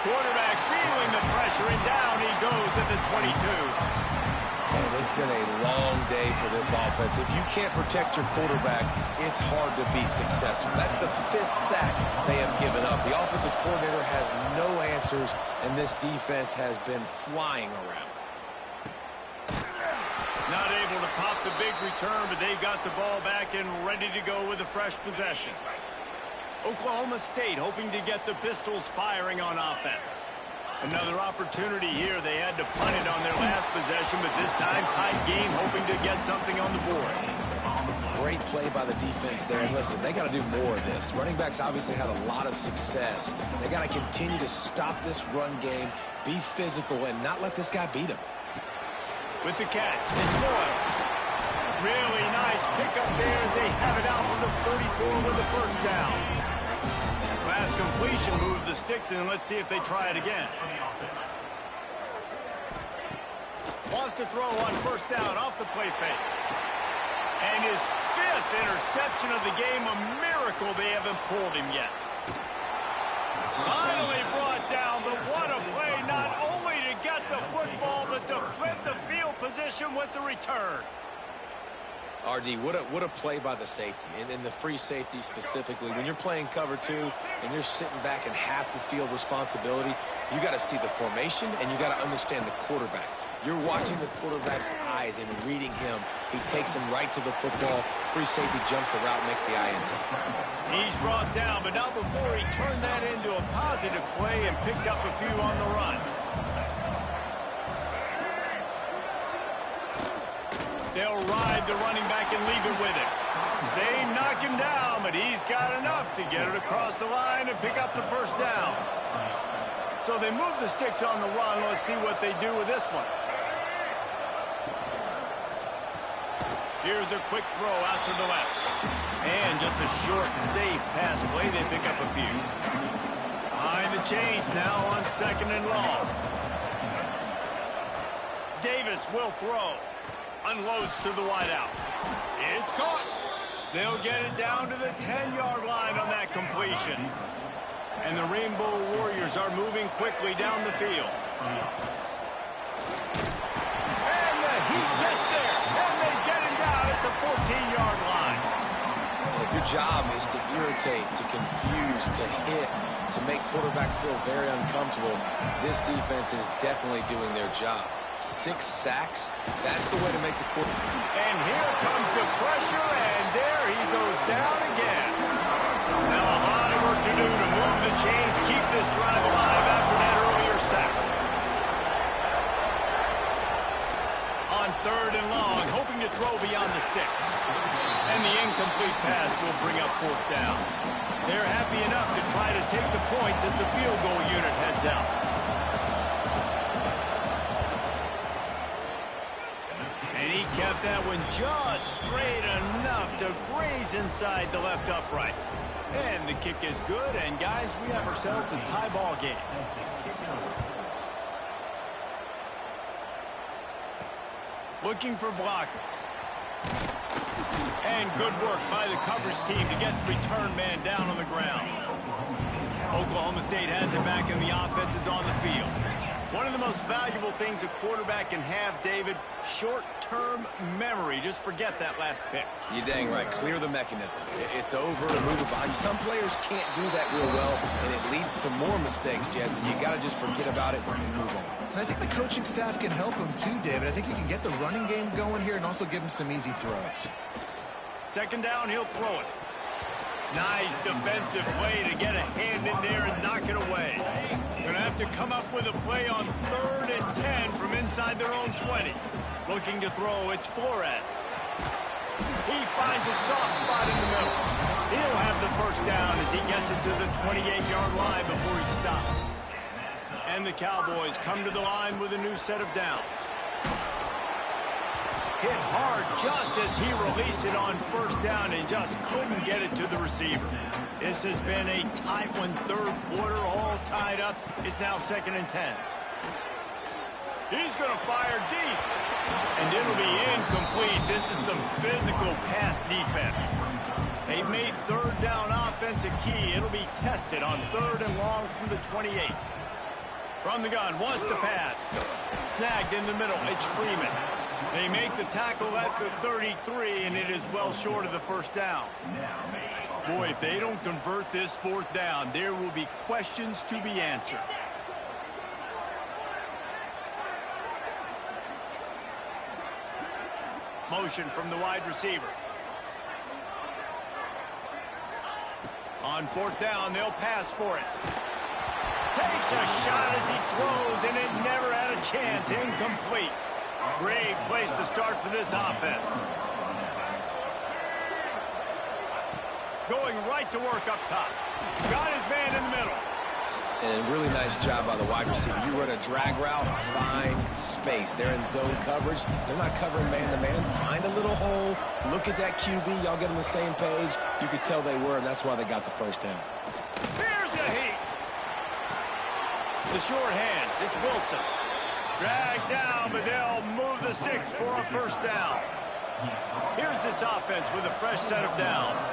Quarterback feeling the pressure, and down he goes at the 22. And it's been a long day for this offense. If you can't protect your quarterback, it's hard to be successful. That's the 5th sack they have given up. The offensive coordinator has no answers, and this defense has been flying around. Not able to pop the big return, but they've got the ball back and ready to go with a fresh possession. Oklahoma State hoping to get the Pistols firing on offense. Another opportunity here. They had to punt it on their last possession, but this time tight game, hoping to get something on the board. Great play by the defense there. And listen, they got to do more of this. Running backs obviously had a lot of success. They got to continue to stop this run game, be physical, and not let this guy beat him. With the catch, it's Moyle. Really nice pickup there as they have it out to the 34 with the first down. Last completion moved the sticks in. Let's see if they try it again. Wants to throw on first down off the play fake. And his 5th interception of the game, a miracle they haven't pulled him yet. Finally brought down, but what a play, not only to get the football, but to flip the field position with the return. RD, what a play by the safety, and in the free safety specifically. When you're playing cover 2 and you're sitting back in half the field responsibility, you got to see the formation and you got to understand the quarterback. You're watching the quarterback's eyes and reading him. He takes him right to the football. Free safety jumps the route, makes the INT. He's brought down, but not before he turned that into a positive play and picked up a few on the run. They'll ride the running back and leave it with him. They knock him down, but he's got enough to get it across the line and pick up the first down. So they move the sticks on the run. Let's see what they do with this one. Here's a quick throw out to the left. And just a short, safe pass play. They pick up a few. Behind the chains now on 2nd and long. Davis will throw. Unloads to the wideout. It's caught. They'll get it down to the 10-yard line on that completion. And the Rainbow Warriors are moving quickly down the field. And the Heat gets there. And they get him down at the 14-yard line. If your job is to irritate, to confuse, to hit, to make quarterbacks feel very uncomfortable, this defense is definitely doing their job. 6 sacks, that's the way to make the quarter. And here comes the pressure, and there he goes down again. Now a lot of work to do to move the chains, keep this drive alive after that earlier sack. On 3rd and long, hoping to throw beyond the sticks. And the incomplete pass will bring up 4th down. They're happy enough to try to take the points as the field goal unit heads out. And he kept that one just straight enough to graze inside the left upright. And the kick is good, and guys, we have ourselves a tie ball game. Looking for blockers. And good work by the coverage team to get the return man down on the ground. Oklahoma State has it back, and the offense is on the field. One of the most valuable things a quarterback can have, David, short-term memory. Just forget that last pick. You're dang right. Clear the mechanism. It's over and move it behind you. Some players can't do that real well, and it leads to more mistakes, Jesse. You got to just forget about it and move on. And I think the coaching staff can help him too, David. I think you can get the running game going here and also give him some easy throws. 2nd down, he'll throw it. Nice defensive play to get a hand in there and knock it away. Going to have to come up with a play on 3rd and 10 from inside their own 20. Looking to throw, it's Flores. He finds a soft spot in the middle. He'll have the first down as he gets it to the 28-yard line before he stopped. And the Cowboys come to the line with a new set of downs. hit hard just as he released it on first down and just couldn't get it to the receiver. This has been a tight one, third quarter, all tied up. It's now 2nd and 10. He's going to fire deep. And it'll be incomplete. This is some physical pass defense. They've made third down offense a key. It'll be tested on 3rd and long from the 28. From the gun, wants to pass. Snagged in the middle, it's Freeman. They make the tackle at the 33, and it is well short of the first down. Boy, if they don't convert this 4th down, there will be questions to be answered. Motion from the wide receiver. On 4th down, they'll pass for it. Takes a shot as he throws, and it never had a chance. Incomplete. Great place to start for this offense. Going right to work up top. Got his man in the middle. And a really nice job by the wide receiver. You run a drag route, find space. They're in zone coverage. They're not covering man-to-man. Find a little hole. Look at that QB. Y'all get on the same page. You could tell they were, and that's why they got the first down. Here's the heat. The short hands. It's Wilson. Dragged down, but they'll move the sticks for a first down. Here's this offense with a fresh set of downs.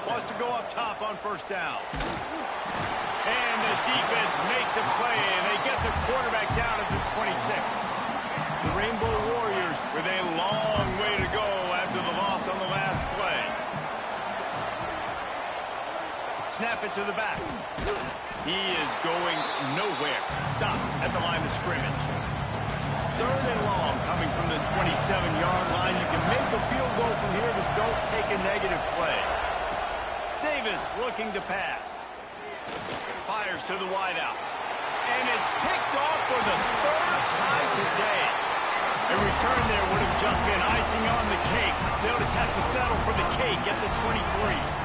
Wants to go up top on first down. And the defense makes a play, and they get the quarterback down at the 26. The Rainbow Warriors with a long way to go after the loss on the last play. Snap it to the back. He is going nowhere. Stop at the line of scrimmage. 3rd and long coming from the 27-yard line. You can make a field goal from here, just don't take a negative play. Davis looking to pass. Fires to the wideout. And it's picked off for the 3rd time today. A return there would have just been icing on the cake. They'll just have to settle for the cake at the 23.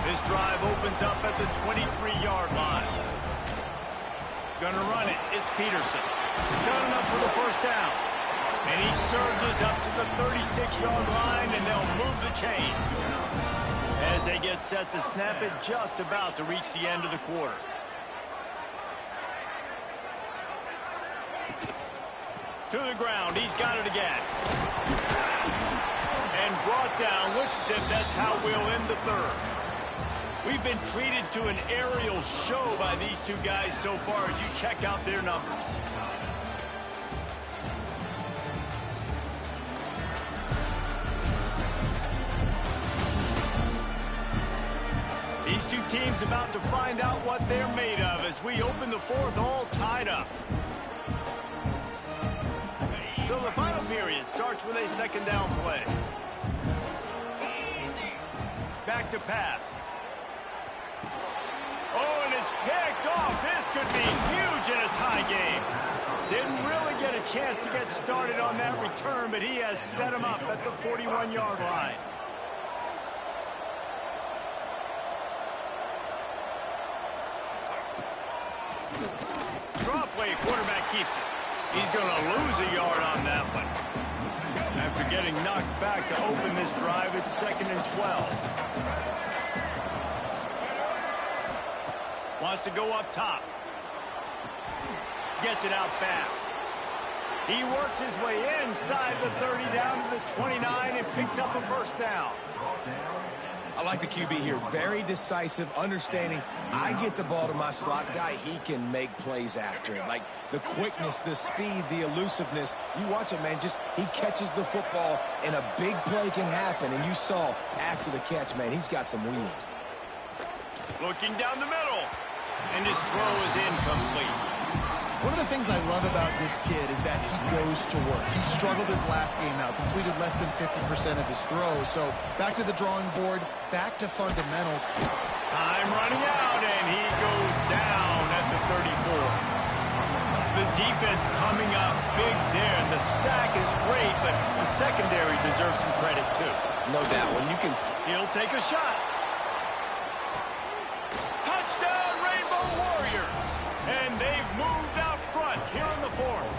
This drive opens up at the 23-yard line. Gonna run it. It's Peterson. Got enough for the first down. And he surges up to the 36-yard line, and they'll move the chain. As they get set to snap it, just about to reach the end of the quarter. To the ground, he's got it again. And brought down, looks as if that's how we'll end the 3rd. We've been treated to an aerial show by these two guys so far as you check out their numbers. These two teams about to find out what they're made of as we open the 4th all tied up. So the final period starts with a 2nd down play. Back to pass. Oh, and it's picked off. This could be huge in a tie game. Didn't really get a chance to get started on that return, but he has set him up at the 41-yard line. Draw play, quarterback keeps it. He's going to lose a yard on that one. After getting knocked back to open this drive, it's 2nd and 12. Wants to go up top. Gets it out fast. He works his way inside the 30 down to the 29 and picks up a first down. I like the QB here. Very decisive, understanding. I get the ball to my slot guy, he can make plays after it. Like the quickness, the speed, the elusiveness. You watch it, man. Just he catches the football and a big play can happen. And you saw after the catch, man, he's got some wheels. Looking down the middle. And his throw is incomplete. One of the things I love about this kid is that he goes to work. He struggled his last game out, completed less than 50% of his throws. So back to the drawing board, back to fundamentals. Time running out, and he goes down at the 34. The defense coming up big there, and the sack is great, but the secondary deserves some credit too. No doubt. When you can... He'll take a shot. Touchdown, Rainbow Warriors! And they've moved out front here in the 4th.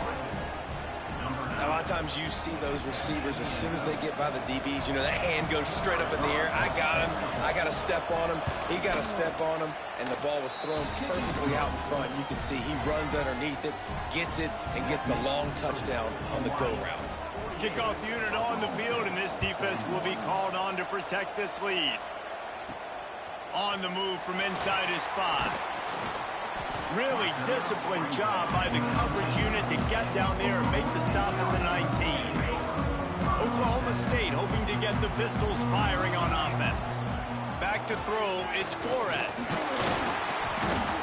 times you see those receivers, as soon as they get by the DBs, you know, that hand goes straight up in the air. I got him. I got to step on him. He got to step on him. And the ball was thrown perfectly out in front. You can see he runs underneath it, gets it, and gets the long touchdown on the go route. Kickoff unit on the field, and this defense will be called on to protect this lead. On the move from inside his 5. Really disciplined job by the coverage unit to get down there and make the stop at the 19. Oklahoma State hoping to get the Pistols firing on offense. Back to throw, it's Flores.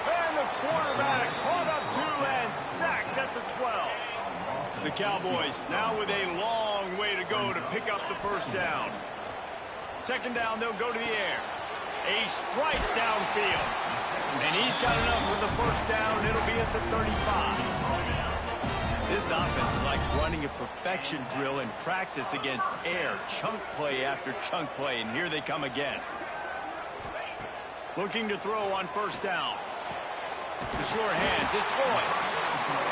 And the quarterback caught up to and sacked at the 12. The Cowboys now with a long way to go to pick up the first down. Second down, they'll go to the air. A strike downfield. And he's got enough for the first down. It'll be at the 35. This offense is like running a perfection drill in practice against air. Chunk play after chunk play. And here they come again. Looking to throw on first down. The sure hands. It's Boyd.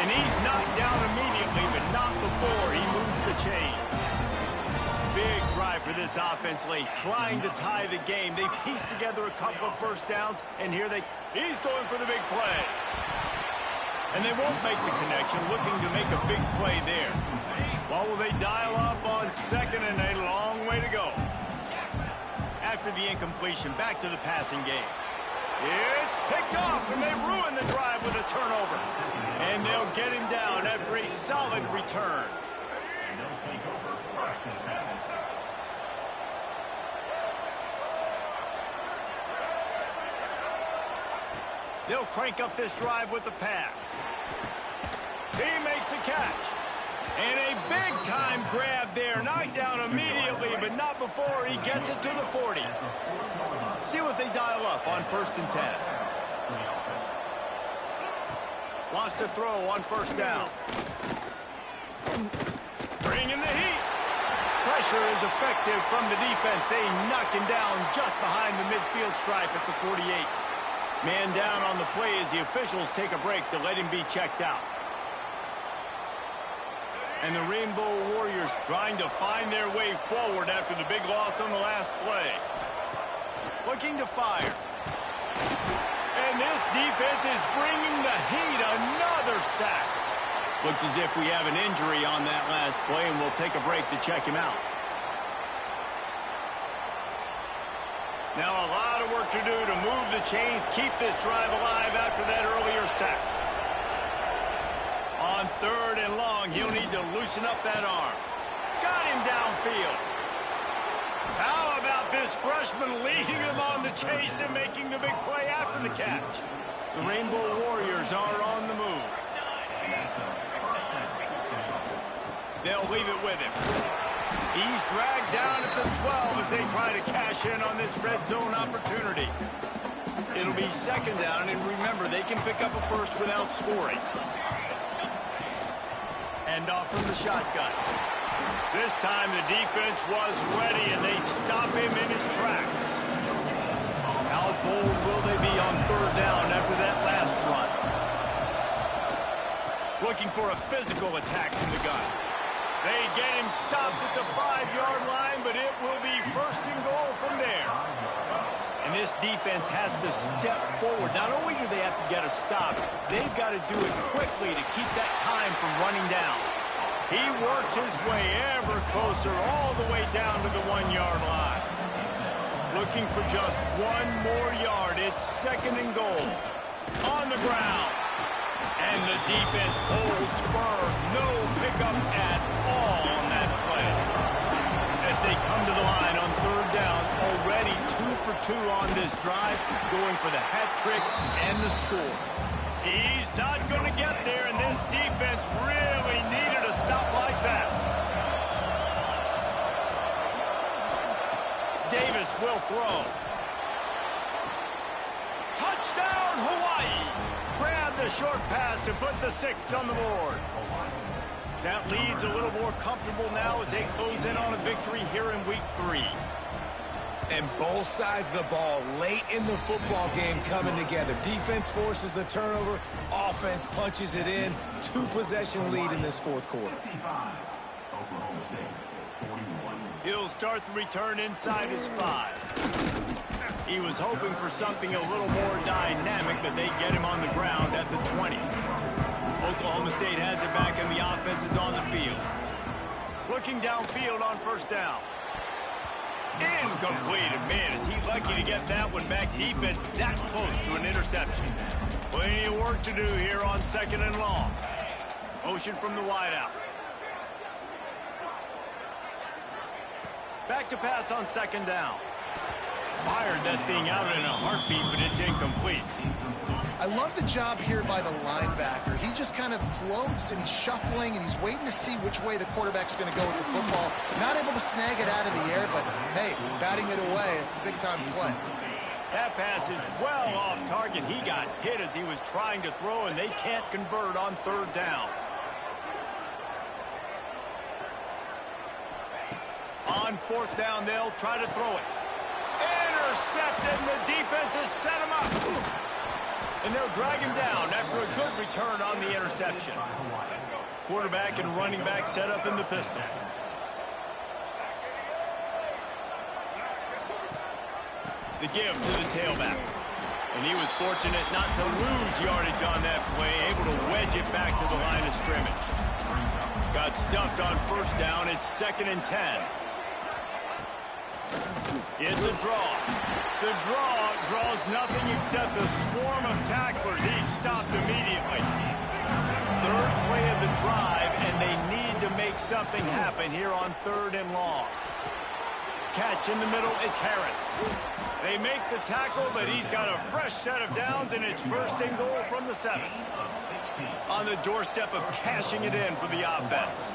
And he's knocked down immediately, but not before he moves the chains. Big drive for this offense late, trying to tie the game. They pieced together a couple of first downs, and he's going for the big play. And they won't make the connection, looking to make a big play there. Well, will they dial up on second, and a long way to go. After the incompletion, back to the passing game. It's picked off, and they ruin the drive with a turnover. And they'll get him down after a solid return. They'll crank up this drive with the pass. He makes a catch. And a big-time grab there. Knocked down immediately, but not before he gets it to the 40. See what they dial up on first and 10. Lost a throw on first down. Bringing the heat. Pressure is effective from the defense. They knock him down just behind the midfield stripe at the 48. Man down on the play as the officials take a break to let him be checked out. And the Rainbow Warriors trying to find their way forward after the big loss on the last play. Looking to fire. And this defense is bringing the heat. Another sack. Looks as if we have an injury on that last play, and we'll take a break to check him out. Now a lot of work to do to move the chains, keep this drive alive after that earlier sack. On third and long, he'll need to loosen up that arm. Got him downfield. How about this freshman leading him on the chase and making the big play after the catch? The Rainbow Warriors are on the move. They'll leave it with him. He's dragged down at the 12 as they try to cash in on this red zone opportunity. It'll be second down, and remember, they can pick up a first without scoring. Hand off from the shotgun. This time the defense was ready, and they stop him in his tracks. How bold will they be on third down after that last run? Looking for a physical attack from the gun. They get him stopped at the 5-yard line, but it will be first and goal from there. And this defense has to step forward. Not only do they have to get a stop, they've got to do it quickly to keep that time from running down. He works his way ever closer all the way down to the 1-yard line. Looking for just one more yard. It's second and goal. On the ground. And the defense holds firm. No pickup at all on that play. As they come to the line on third down, already 2 for 2 on this drive, going for the hat trick and the score. He's not going to get there, and this defense really needed a stop like that. Davis will throw. Touchdown, Hawaii! Grab the short pass to put the 6 on the board. That lead's a little more comfortable now as they close in on a victory here in week 3. And both sides of the ball late in the football game coming together. Defense forces the turnover. Offense punches it in. 2-possession lead in this fourth quarter. He'll start the return inside his 5. He was hoping for something a little more dynamic, but they get him on the ground at the 20. Oklahoma State has it back, and the offense is on the field. Looking downfield on first down. Incomplete. And man, is he lucky to get that one back. Defense that close to an interception. Plenty of work to do here on 2nd and long. Motion from the wideout. Back to pass on 2nd down. Fired that thing out in a heartbeat, but it's incomplete. I love the job here by the linebacker. He just kind of floats and he's shuffling and he's waiting to see which way the quarterback's going to go with the football. Not able to snag it out of the air, but hey, batting it away, it's a big-time play. That pass is well off target. He got hit as he was trying to throw, and they can't convert on 3rd down. On 4th down, they'll try to throw it. Intercepted, and the defense has set him up. And they'll drag him down after a good return on the interception. Quarterback and running back set up in the pistol. The give to the tailback. And he was fortunate not to lose yardage on that play, able to wedge it back to the line of scrimmage. Got stuffed on 1st down. It's 2nd and 10. It's a draw. The draw draws nothing except a swarm of tacklers. He's stopped immediately. 3rd play of the drive, and they need to make something happen here on 3rd and long. Catch in the middle, it's Harris. They make the tackle, but he's got a fresh set of downs, and it's 1st and goal from the 7. On the doorstep of cashing it in for the offense.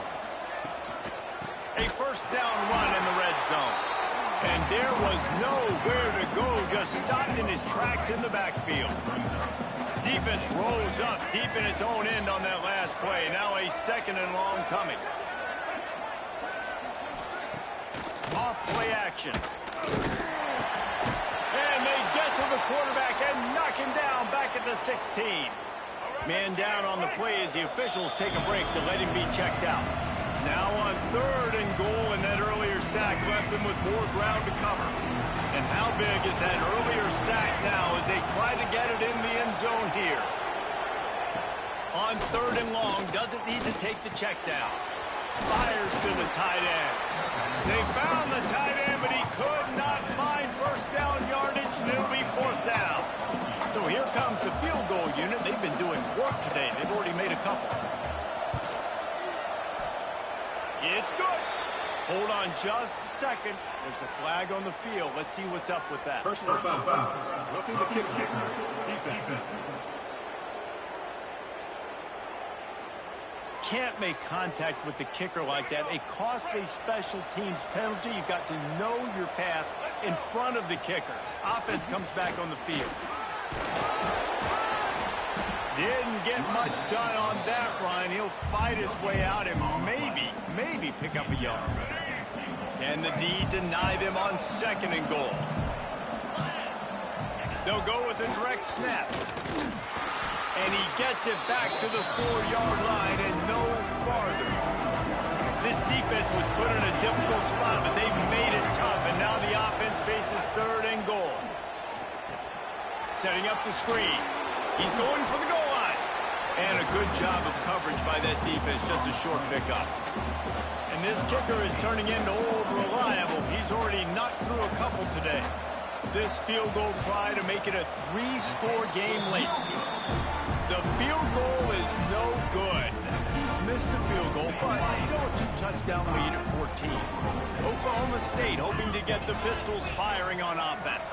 A 1st down run in the red zone. And there was nowhere to go, just stopped in his tracks in the backfield. Defense rolls up deep in its own end on that last play. Now a 2nd and long coming. Off play action. And they get to the quarterback and knock him down back at the 16. Man down on the play as the officials take a break to let him be checked out. Now on 3rd and goal, and that earlier sack left them with more ground to cover. And how big is that earlier sack now as they try to get it in the end zone here? On 3rd and long, doesn't need to take the check down. Fires to the tight end. They found the tight end, but he could not find 1st down yardage, and it'll be 4th down. So here comes the field goal unit. They've been doing work today. They've already made a couple. It's good. Hold on just a second. There's a flag on the field. Let's see what's up with that. Personal foul. Roughing the kicker. Defense. Can't make contact with the kicker like that. A costly special teams penalty. You've got to know your path in front of the kicker. Offense comes back on the field. Didn't get much done on that run. He'll fight his way out and maybe pick up a yard. Can the D deny them on 2nd and goal? They'll go with a direct snap. And he gets it back to the 4-yard line and no farther. This defense was put in a difficult spot, but they've made it tough, and now the offense faces 3rd and goal. Setting up the screen. He's going for the goal line. And a good job of coverage by that defense, just a short pickup. And this kicker is turning into old reliable. He's already knocked through a couple today. This field goal try to make it a 3-score game late. The field goal is no good. Missed the field goal, but still a 2-touchdown lead at 14. Oklahoma State hoping to get the Pistols firing on offense.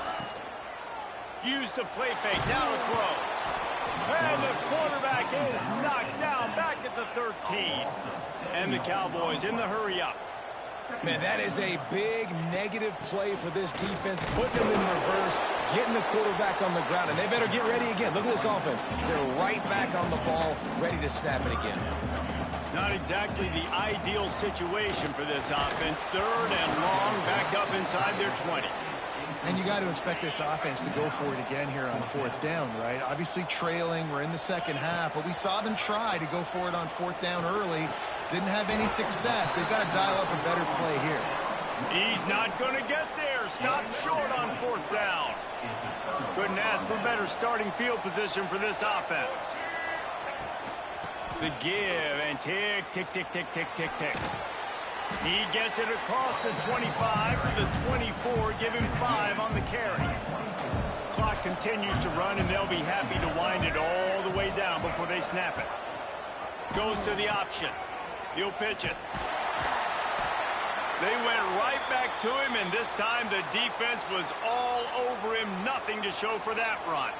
Use the play fake, down a throw. And the quarterback is knocked down back at the 13. And the Cowboys in the hurry up. Man, that is a big negative play for this defense. Putting them in reverse, getting the quarterback on the ground, and they better get ready again. Look at this offense. They're right back on the ball, ready to snap it again. Not exactly the ideal situation for this offense. 3rd and long, back up inside their 20. And you got to expect this offense to go for it again here on fourth down, right? Obviously trailing, we're in the second half, but we saw them try to go for it on fourth down early. Didn't have any success. They've got to dial up a better play here. He's not going to get there. Stopped short on fourth down. Couldn't ask for better starting field position for this offense. The give and tick, tick, tick, tick, tick, tick, tick. He gets it across the 25 to the 24, give him 5 on the carry. Clock continues to run, and they'll be happy to wind it all the way down before they snap it. Goes to the option. He'll pitch it. They went right back to him, and this time the defense was all over him. Nothing to show for that run.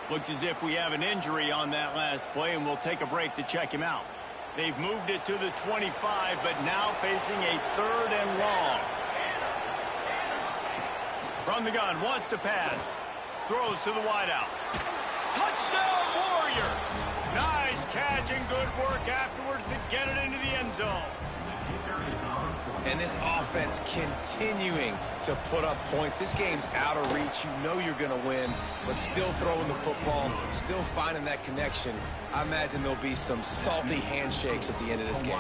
Looks as if we have an injury on that last play, and we'll take a break to check him out. They've moved it to the 25, but now facing a 3rd and long. From the gun, wants to pass. Throws to the wideout. Touchdown, Warriors! Nice catch and good work afterwards to get it into the end zone. And this offense continuing to put up points. This game's out of reach. You know you're going to win, but still throwing the football, still finding that connection. I imagine there'll be some salty handshakes at the end of this game.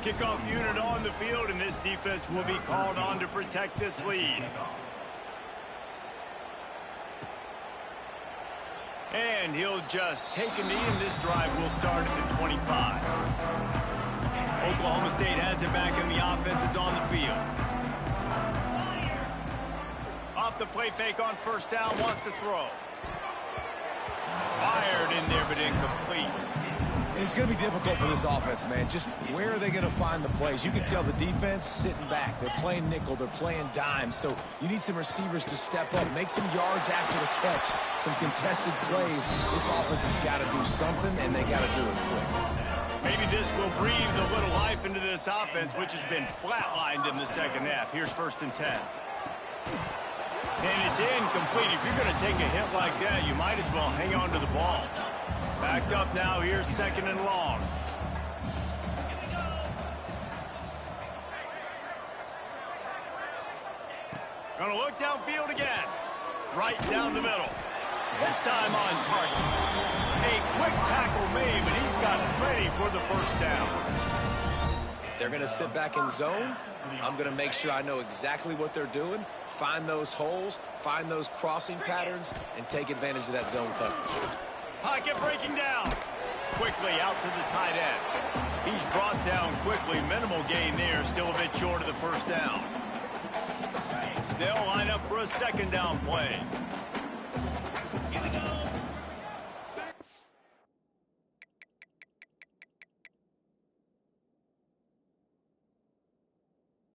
Kickoff unit on the field, and this defense will be called on to protect this lead. And he'll just take a knee, and this drive will start at the 25. Oklahoma State has it back, and the offense is on the field. Off the play fake on first down, wants to throw. Fired in there, but incomplete. And it's going to be difficult for this offense, man. Just where are they going to find the plays? You can tell the defense sitting back. They're playing nickel. They're playing dime. So you need some receivers to step up, make some yards after the catch, some contested plays. This offense has got to do something, and they got to do it quick. Maybe this will breathe a little life into this offense, which has been flatlined in the second half. Here's 1st and 10. And it's incomplete. If you're going to take a hit like that, you might as well hang on to the ball. Backed up now. Here's 2nd and long. Going to look downfield again. Right down the middle. This time on target. A quick tackle made, but he's got ready for the first down. If they're going to sit back in zone, I'm going to make sure I know exactly what they're doing, find those holes, find those crossing patterns, and take advantage of that zone coverage. Pocket breaking down. Quickly out to the tight end. He's brought down quickly. Minimal gain there. Still a bit short of the first down. They'll line up for a 2nd down play.